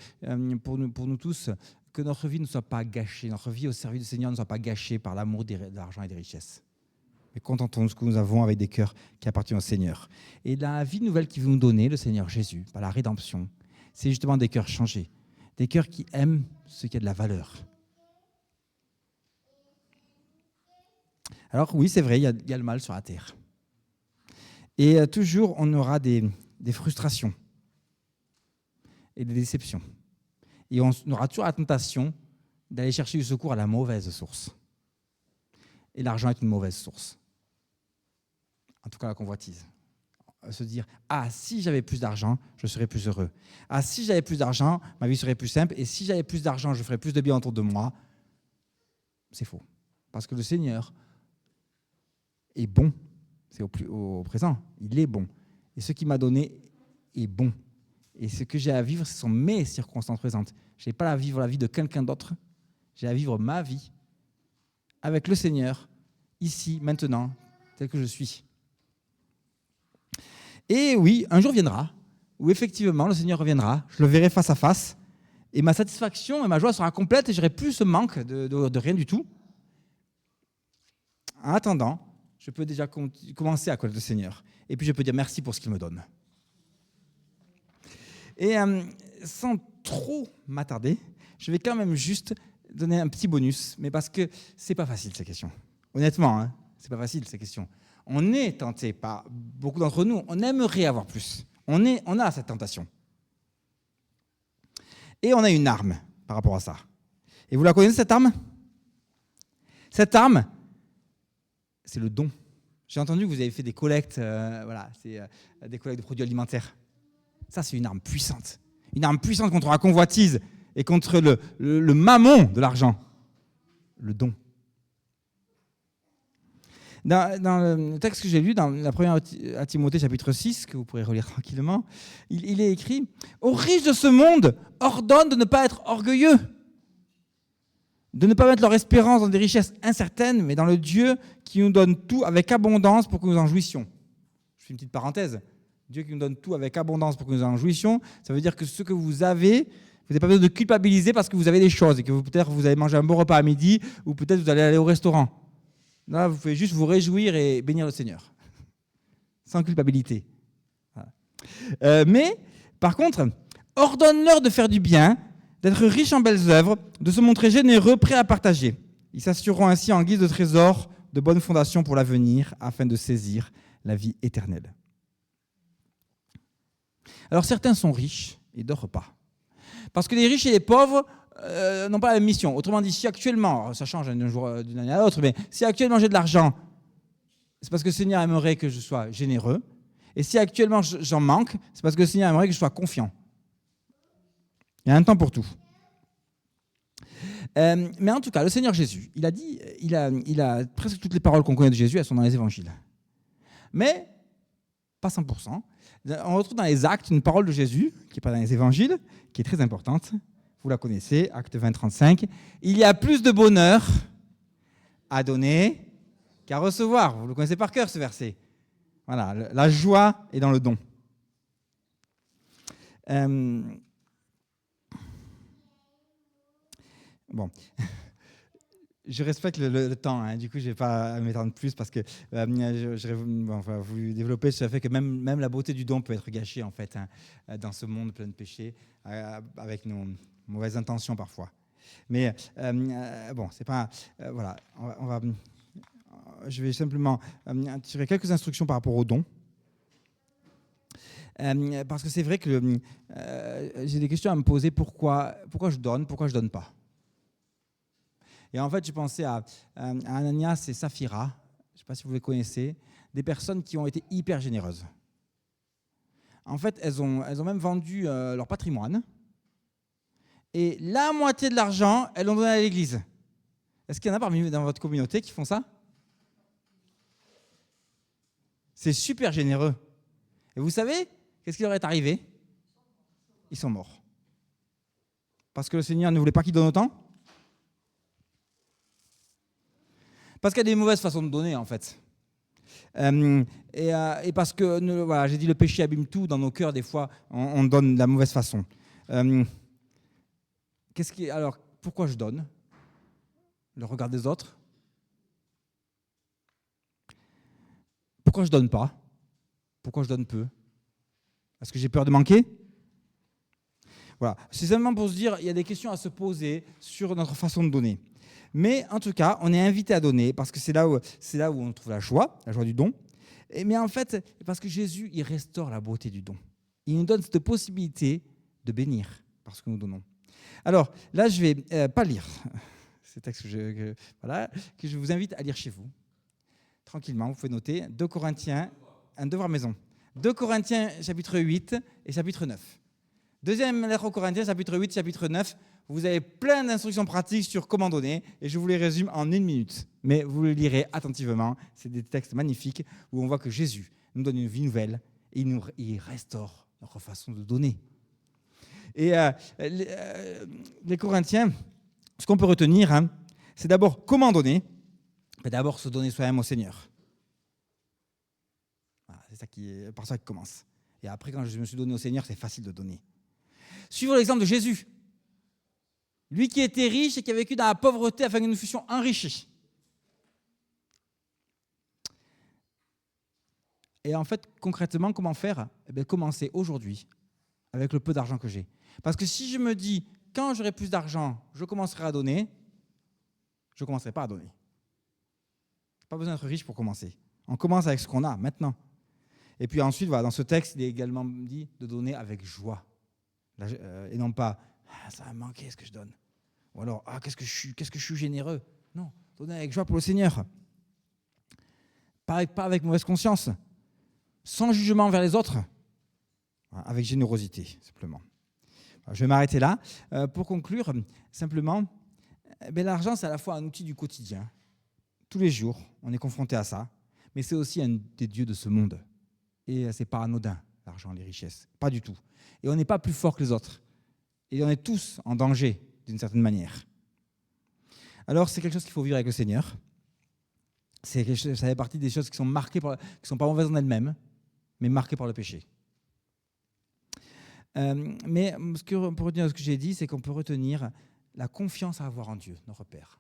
pour nous tous, que notre vie ne soit pas gâchée, notre vie au service du Seigneur ne soit pas gâchée par l'amour de l'argent et des richesses. Mais contentons de ce que nous avons avec des cœurs qui appartiennent au Seigneur. Et la vie nouvelle qu'il veut nous donner, le Seigneur Jésus, par la rédemption, c'est justement des cœurs changés, des cœurs qui aiment ce qui a de la valeur. Alors oui, c'est vrai, il y a le mal sur la terre. Et toujours, on aura des frustrations et des déceptions. Et on aura toujours la tentation d'aller chercher du secours à la mauvaise source. Et l'argent est une mauvaise source. En tout cas, la convoitise. Se dire, ah, si j'avais plus d'argent, je serais plus heureux. Ah, si j'avais plus d'argent, ma vie serait plus simple. Et si j'avais plus d'argent, je ferais plus de bien autour de moi. C'est faux. Parce que le Seigneur est bon. C'est au présent. Il est bon. Et ce qu'il m'a donné est bon. Et ce que j'ai à vivre, ce sont mes circonstances présentes. Je n'ai pas à vivre la vie de quelqu'un d'autre. J'ai à vivre ma vie avec le Seigneur, ici, maintenant, tel que je suis. Et oui, un jour viendra où effectivement le Seigneur reviendra, je le verrai face à face, et ma satisfaction et ma joie sera complète et je n'aurai plus ce manque de rien du tout. En attendant, je peux déjà commencer à connaître le Seigneur. Et puis je peux dire merci pour ce qu'il me donne. Et sans trop m'attarder, je vais quand même juste donner un petit bonus, mais parce que c'est pas facile ces questions. Honnêtement, hein, c'est pas facile ces questions. On est tenté par beaucoup d'entre nous, on aimerait avoir plus. On a cette tentation. Et on a une arme par rapport à ça. Et vous la connaissez cette arme? Cette arme, c'est le don. J'ai entendu que vous avez fait des collectes, des collectes de produits alimentaires. Ça, c'est une arme puissante. Une arme puissante contre la convoitise et contre le mammon de l'argent. Le don. Dans le texte que j'ai lu, dans la première à Timothée, chapitre 6, que vous pourrez relire tranquillement, il est écrit « Aux riches de ce monde, ordonne de ne pas être orgueilleux, de ne pas mettre leur espérance dans des richesses incertaines, mais dans le Dieu qui nous donne tout avec abondance pour que nous en jouissions. » Je fais une petite parenthèse. Dieu qui nous donne tout avec abondance pour que nous en jouissions, ça veut dire que ce que vous avez, vous n'avez pas besoin de culpabiliser parce que vous avez des choses et que peut-être vous allez manger un bon repas à midi ou peut-être vous allez aller au restaurant. Là, vous pouvez juste vous réjouir et bénir le Seigneur, sans culpabilité. Voilà. Mais, par contre, ordonne-leur de faire du bien, d'être riches en belles œuvres, de se montrer généreux, prêts à partager. Ils s'assureront ainsi en guise de trésor de bonnes fondations pour l'avenir, afin de saisir la vie éternelle. Alors, certains sont riches et d'autres pas. Parce que les riches et les pauvres n'ont pas la même mission. Autrement dit, si actuellement, ça change d'un jour d'une année à l'autre, mais si actuellement j'ai de l'argent, c'est parce que le Seigneur aimerait que je sois généreux. Et si actuellement j'en manque, c'est parce que le Seigneur aimerait que je sois confiant. Il y a un temps pour tout. Mais en tout cas, le Seigneur Jésus, il a dit, il a presque toutes les paroles qu'on connaît de Jésus, elles sont dans les évangiles. Mais, pas 100%. On retrouve dans les actes une parole de Jésus, qui n'est pas dans les évangiles, qui est très importante. Vous la connaissez, acte 20, 35. Il y a plus de bonheur à donner qu'à recevoir. Vous le connaissez par cœur, ce verset. Voilà, la joie est dans le don. Bon, je respecte le temps, hein. Du coup, je ne vais pas m'étendre plus parce que j'aurais voulu développer sur le fait que même la beauté du don peut être gâchée en fait, hein, dans ce monde plein de péchés, avec nos mauvaises intentions parfois. Mais bon, c'est pas... voilà, je vais simplement tirer quelques instructions par rapport au don. Parce que c'est vrai que j'ai des questions à me poser. Pourquoi je donne pas? Et en fait, j'ai pensé à Ananias et Saphira, je ne sais pas si vous les connaissez, des personnes qui ont été hyper généreuses. En fait, elles ont même vendu leur patrimoine, et la moitié de l'argent, elles l'ont donné à l'église. Est-ce qu'il y en a parmi vous dans votre communauté qui font ça? C'est super généreux. Et vous savez, qu'est-ce qui leur est arrivé? Ils sont morts. Parce que le Seigneur ne voulait pas qu'ils donnent autant? Parce qu'il y a des mauvaises façons de donner, en fait. Et parce que, voilà, j'ai dit, le péché abîme tout. Dans nos cœurs, des fois, on donne de la mauvaise façon. Alors, pourquoi je donne? Le regard des autres? Pourquoi je donne pas? Pourquoi je donne peu? Est-ce que j'ai peur de manquer? Voilà. C'est simplement pour se dire, il y a des questions à se poser sur notre façon de donner. Mais en tout cas, on est invité à donner parce que c'est là où on trouve la joie du don. Mais en fait, parce que Jésus, il restaure la beauté du don. Il nous donne cette possibilité de bénir parce que nous donnons. Alors là, je ne vais pas lire ces textes que je vous invite à lire chez vous. Tranquillement, vous pouvez noter 2 Corinthiens, un devoir maison. 2 Corinthiens, chapitre 8 et chapitre 9. Deuxième lettre aux Corinthiens, chapitre 8, chapitre 9. Vous avez plein d'instructions pratiques sur comment donner, et je vous les résume en 1 minute. Mais vous le lirez attentivement. C'est des textes magnifiques où on voit que Jésus nous donne une vie nouvelle et il restaure notre façon de donner. Et les Corinthiens, ce qu'on peut retenir, hein, c'est d'abord comment donner. Mais d'abord se donner soi-même au Seigneur. Voilà, c'est par ça qu'il commence. Et après, quand je me suis donné au Seigneur, c'est facile de donner. Suivons l'exemple de Jésus. Lui qui était riche et qui a vécu dans la pauvreté afin que nous fussions enrichis. Et en fait, concrètement, comment faire? Commencer aujourd'hui avec le peu d'argent que j'ai. Parce que si je me dis, quand j'aurai plus d'argent, je commencerai à donner, je ne commencerai pas à donner. Pas besoin d'être riche pour commencer. On commence avec ce qu'on a maintenant. Et puis ensuite, voilà, dans ce texte, il est également dit de donner avec joie. Et non pas ça va me manquer ce que je donne. Ou alors qu'est-ce que je suis généreux. Non, donner avec joie pour le Seigneur. Pas avec mauvaise conscience. Sans jugement envers les autres. Avec générosité, simplement. Je vais m'arrêter là. Pour conclure, simplement, l'argent, c'est à la fois un outil du quotidien. Tous les jours, on est confronté à ça. Mais c'est aussi un des dieux de ce monde. Et ce n'est pas anodin, l'argent, les richesses. Pas du tout. Et on n'est pas plus fort que les autres. Et on est tous en danger, d'une certaine manière. Alors, c'est quelque chose qu'il faut vivre avec le Seigneur. Ça fait partie des choses qui sont marquées, qui ne sont pas mauvaises en elles-mêmes, mais marquées par le péché. Mais pour retenir ce que j'ai dit, c'est qu'on peut retenir la confiance à avoir en Dieu, notre Père.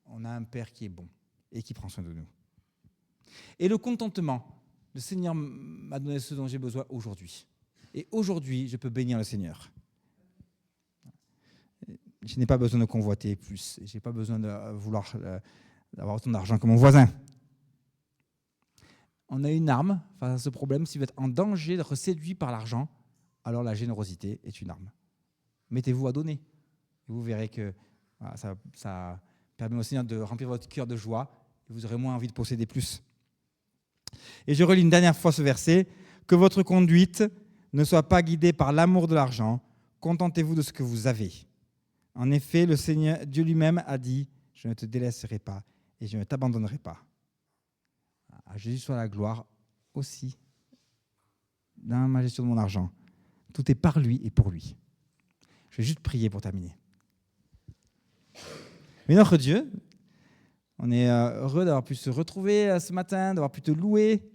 On a un Père qui est bon et qui prend soin de nous. Et le contentement. Le Seigneur m'a donné ce dont j'ai besoin aujourd'hui. Et aujourd'hui, je peux bénir le Seigneur. Je n'ai pas besoin de convoiter plus. Je n'ai pas besoin de vouloir d'avoir autant d'argent que mon voisin. On a une arme face à ce problème. Si vous êtes en danger d'être séduit par l'argent, alors la générosité est une arme. Mettez-vous à donner. Et vous verrez que voilà, ça permet au Seigneur de remplir votre cœur de joie et vous aurez moins envie de posséder plus. Et je relis une dernière fois ce verset. Que votre conduite ne soit pas guidée par l'amour de l'argent. Contentez-vous de ce que vous avez. En effet, le Seigneur, Dieu lui-même a dit, je ne te délaisserai pas et je ne t'abandonnerai pas. À Jésus soit la gloire aussi dans ma gestion de mon argent. Tout est par lui et pour lui. Je vais juste prier pour terminer. Mais notre Dieu, on est heureux d'avoir pu se retrouver ce matin, d'avoir pu te louer,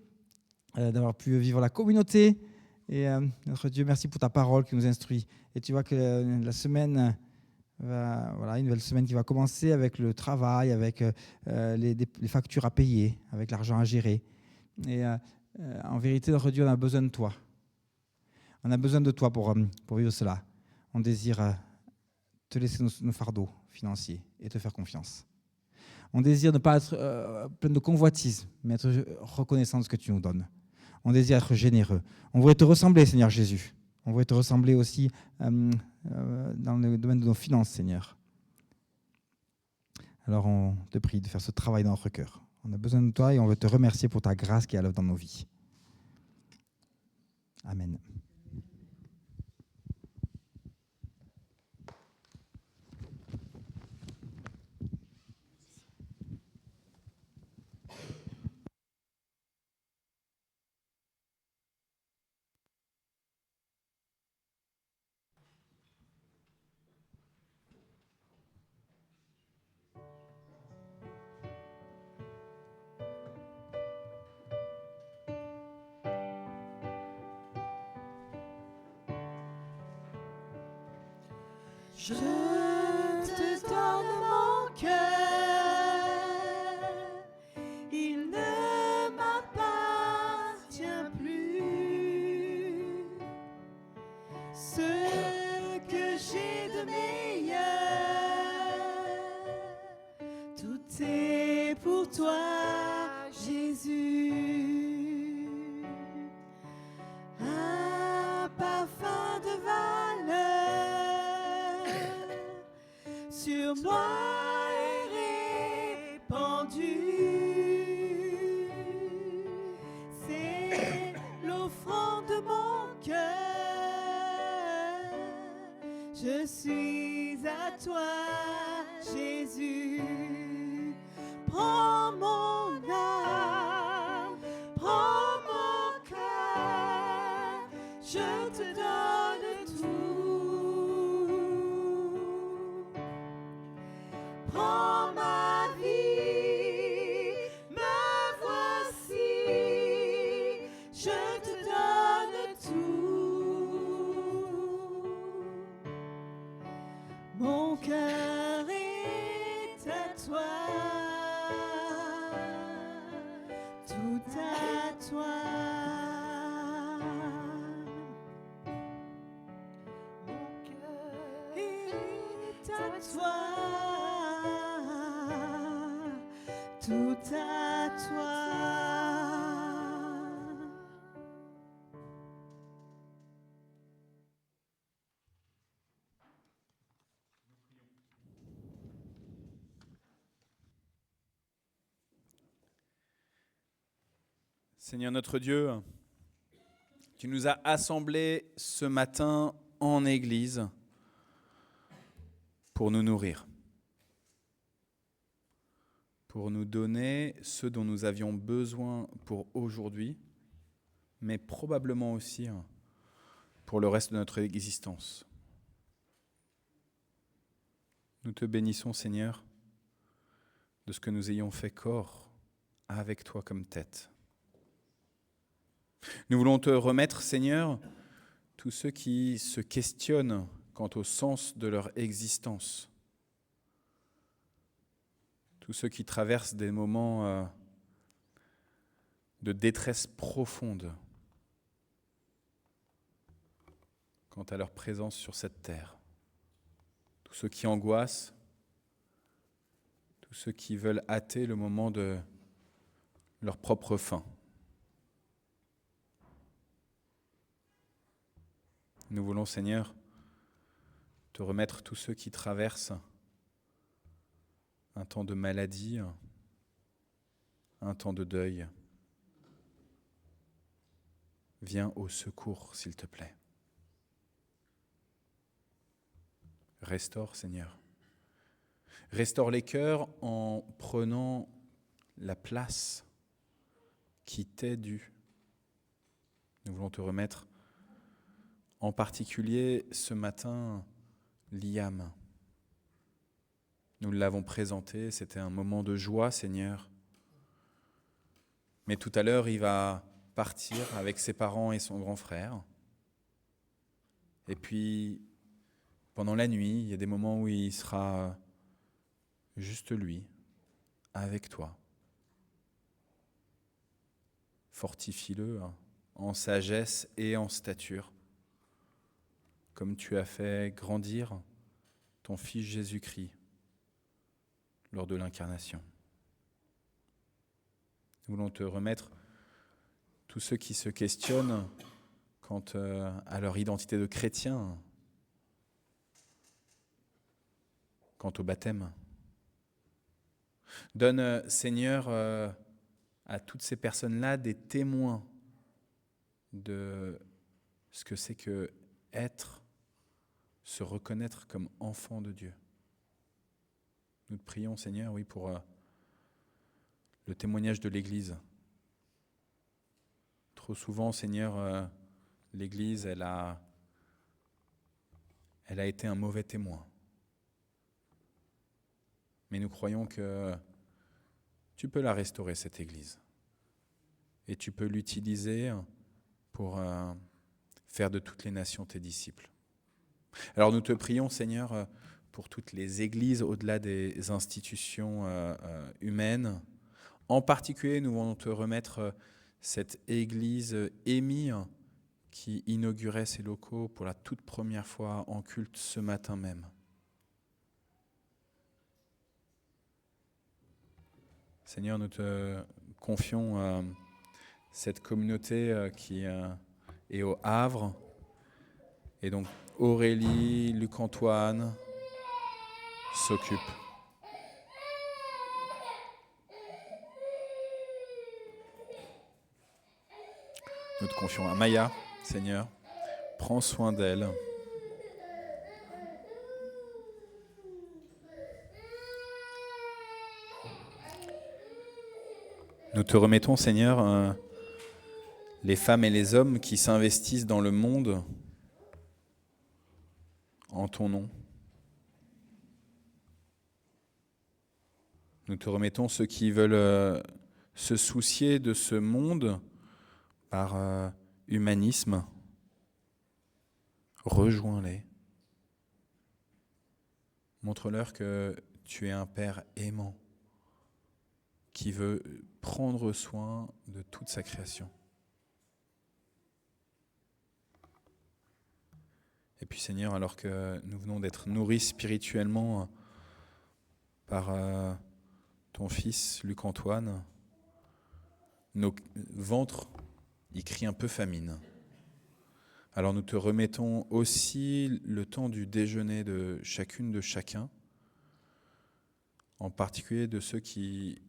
d'avoir pu vivre la communauté. Et notre Dieu, merci pour ta parole qui nous instruit. Et tu vois que la semaine, une nouvelle semaine qui va commencer avec le travail, avec les factures à payer, avec l'argent à gérer. Et en vérité, notre Dieu, on a besoin de toi. On a besoin de toi pour vivre cela. On désire te laisser nos fardeaux financiers et te faire confiance. On désire ne pas être plein de convoitises, mais être reconnaissant de ce que tu nous donnes. On désire être généreux. On voudrait te ressembler, Seigneur Jésus. On voudrait te ressembler aussi dans le domaine de nos finances, Seigneur. Alors on te prie de faire ce travail dans notre cœur. On a besoin de toi et on veut te remercier pour ta grâce qui est à l'œuvre dans nos vies. Amen. Je te donne mon cœur, il ne m'appartient plus. Ce que j'ai de meilleur, tout est pour toi, Jésus. Un parfum de valeur sur moi est répandu. C'est l'offrande de mon cœur. Je suis à toi, Jésus. Prends mon âme, prends mon cœur. Je te donne tout. Prends ma vie, me voici, je te donne tout. Mon cœur est à toi, tout à toi. Mon cœur est à toi. Tout à toi. Seigneur notre Dieu, tu nous as assemblés ce matin en Église pour nous nourrir, pour nous donner ce dont nous avions besoin pour aujourd'hui, mais probablement aussi pour le reste de notre existence. Nous te bénissons, Seigneur, de ce que nous ayons fait corps avec toi comme tête. Nous voulons te remettre, Seigneur, tous ceux qui se questionnent quant au sens de leur existence, tous ceux qui traversent des moments de détresse profonde quant à leur présence sur cette terre, tous ceux qui angoissent, tous ceux qui veulent hâter le moment de leur propre fin. Nous voulons, Seigneur, te remettre tous ceux qui traversent un temps de maladie, un temps de deuil. Viens au secours, s'il te plaît. Restaure, Seigneur. Restaure les cœurs en prenant la place qui t'est due. Nous voulons te remettre en particulier ce matin Liam. Nous l'avons présenté, c'était un moment de joie, Seigneur. Mais tout à l'heure, il va partir avec ses parents et son grand frère. Et puis, pendant la nuit, il y a des moments où il sera juste lui, avec toi. Fortifie-le en sagesse et en stature, comme tu as fait grandir ton Fils Jésus-Christ lors de l'incarnation. Nous voulons te remettre tous ceux qui se questionnent quant à leur identité de chrétien, quant au baptême. Donne, Seigneur, à toutes ces personnes-là des témoins de ce que c'est que être, se reconnaître comme enfant de Dieu. Nous te prions, Seigneur, oui, pour le témoignage de l'Église. Trop souvent, Seigneur, l'Église, elle a été un mauvais témoin. Mais nous croyons que tu peux la restaurer, cette Église. Et tu peux l'utiliser pour faire de toutes les nations tes disciples. Alors nous te prions, Seigneur, pour toutes les églises au-delà des institutions humaines. En particulier, nous voulons te remettre cette église EMI qui inaugurait ses locaux pour la toute première fois en culte ce matin même. Seigneur, nous te confions cette communauté qui est au Havre. Et donc Aurélie, Luc-Antoine s'occupent. Nous te confions à Maya, Seigneur. Prends soin d'elle. Nous te remettons, Seigneur, les femmes et les hommes qui s'investissent dans le monde en ton nom. Nous te remettons ceux qui veulent se soucier de ce monde par humanisme. Rejoins-les. Montre-leur que tu es un Père aimant qui veut prendre soin de toute sa création. Et puis Seigneur, alors que nous venons d'être nourris spirituellement par ton fils Luc-Antoine, nos ventres y crient un peu famine. Alors nous te remettons aussi le temps du déjeuner de chacune de chacun, en particulier de ceux qui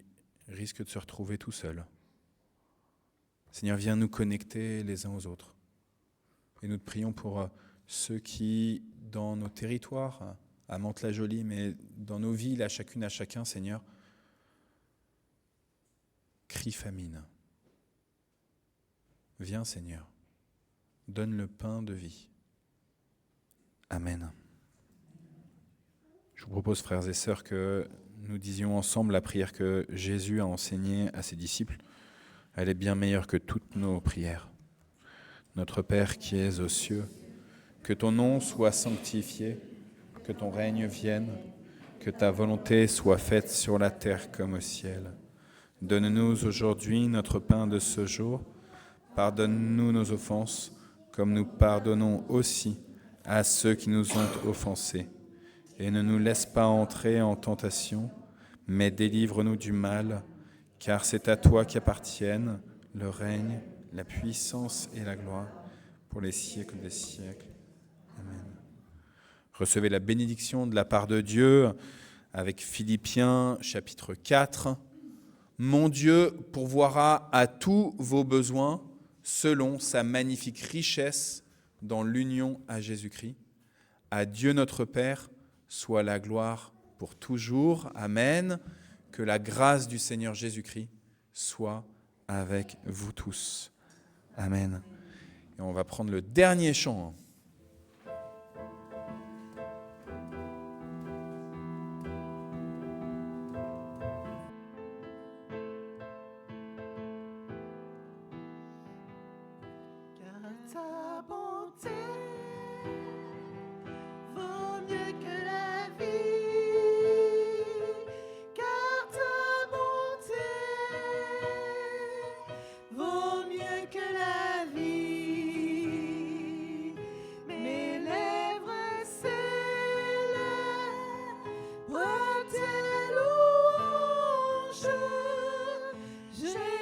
risquent de se retrouver tout seuls. Seigneur, viens nous connecter les uns aux autres. Et nous te prions pour ceux qui, dans nos territoires, à Mantes-la-Jolie, mais dans nos villes, à chacune, à chacun, Seigneur, crient famine. Viens, Seigneur, donne le pain de vie. Amen. Je vous propose, frères et sœurs, que nous disions ensemble la prière que Jésus a enseignée à ses disciples. Elle est bien meilleure que toutes nos prières. Notre Père qui es aux cieux, que ton nom soit sanctifié, que ton règne vienne, que ta volonté soit faite sur la terre comme au ciel. Donne-nous aujourd'hui notre pain de ce jour. Pardonne-nous nos offenses, comme nous pardonnons aussi à ceux qui nous ont offensés. Et ne nous laisse pas entrer en tentation, mais délivre-nous du mal, car c'est à toi qu'appartiennent le règne, la puissance et la gloire pour les siècles des siècles. Amen. Recevez la bénédiction de la part de Dieu avec Philippiens chapitre 4. Mon Dieu pourvoira à tous vos besoins selon sa magnifique richesse dans l'union à Jésus-Christ. À Dieu notre Père soit la gloire pour toujours. Amen. Que la grâce du Seigneur Jésus-Christ soit avec vous tous. Amen. Et on va prendre le dernier chant. Car ta bonté vaut mieux que la vie, car ta bonté vaut mieux que la vie. Mes lèvres célèbrent tes louanges, j'élèverai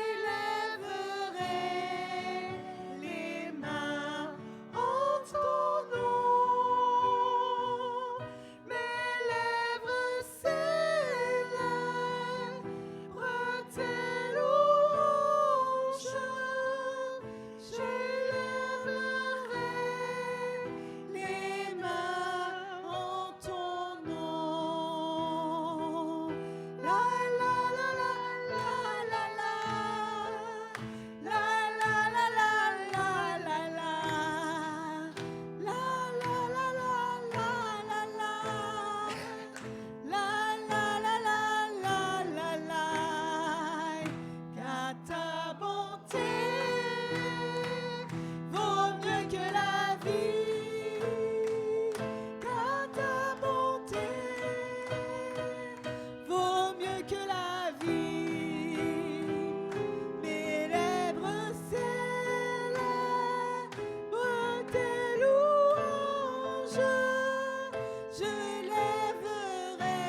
les mains en ton nom. Mes lèvres célèbrent tes louanges, j'élèverai les mains en ton nom. La la la la la la la. La la la la la la la. La la la la la la la. La la la la la la la. Car ta bonté vaut mieux que la vie. Car ta bonté vaut mieux que la vie. Mes lèvres célèbrent tes louanges, je lèverai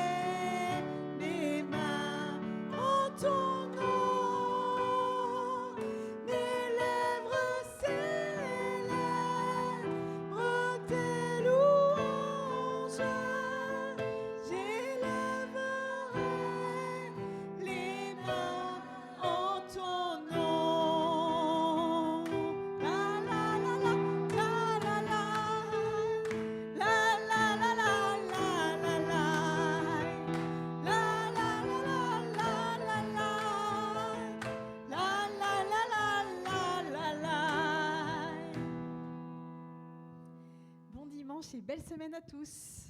mes mains en ton nom. Mes lèvres célèbrent tes louanges, j'élèverai les mains en ton nom. La la la la la la la. La la la la la la la. La la la la la la la. La la la la la la la. Bon dimanche et belle semaine à tous.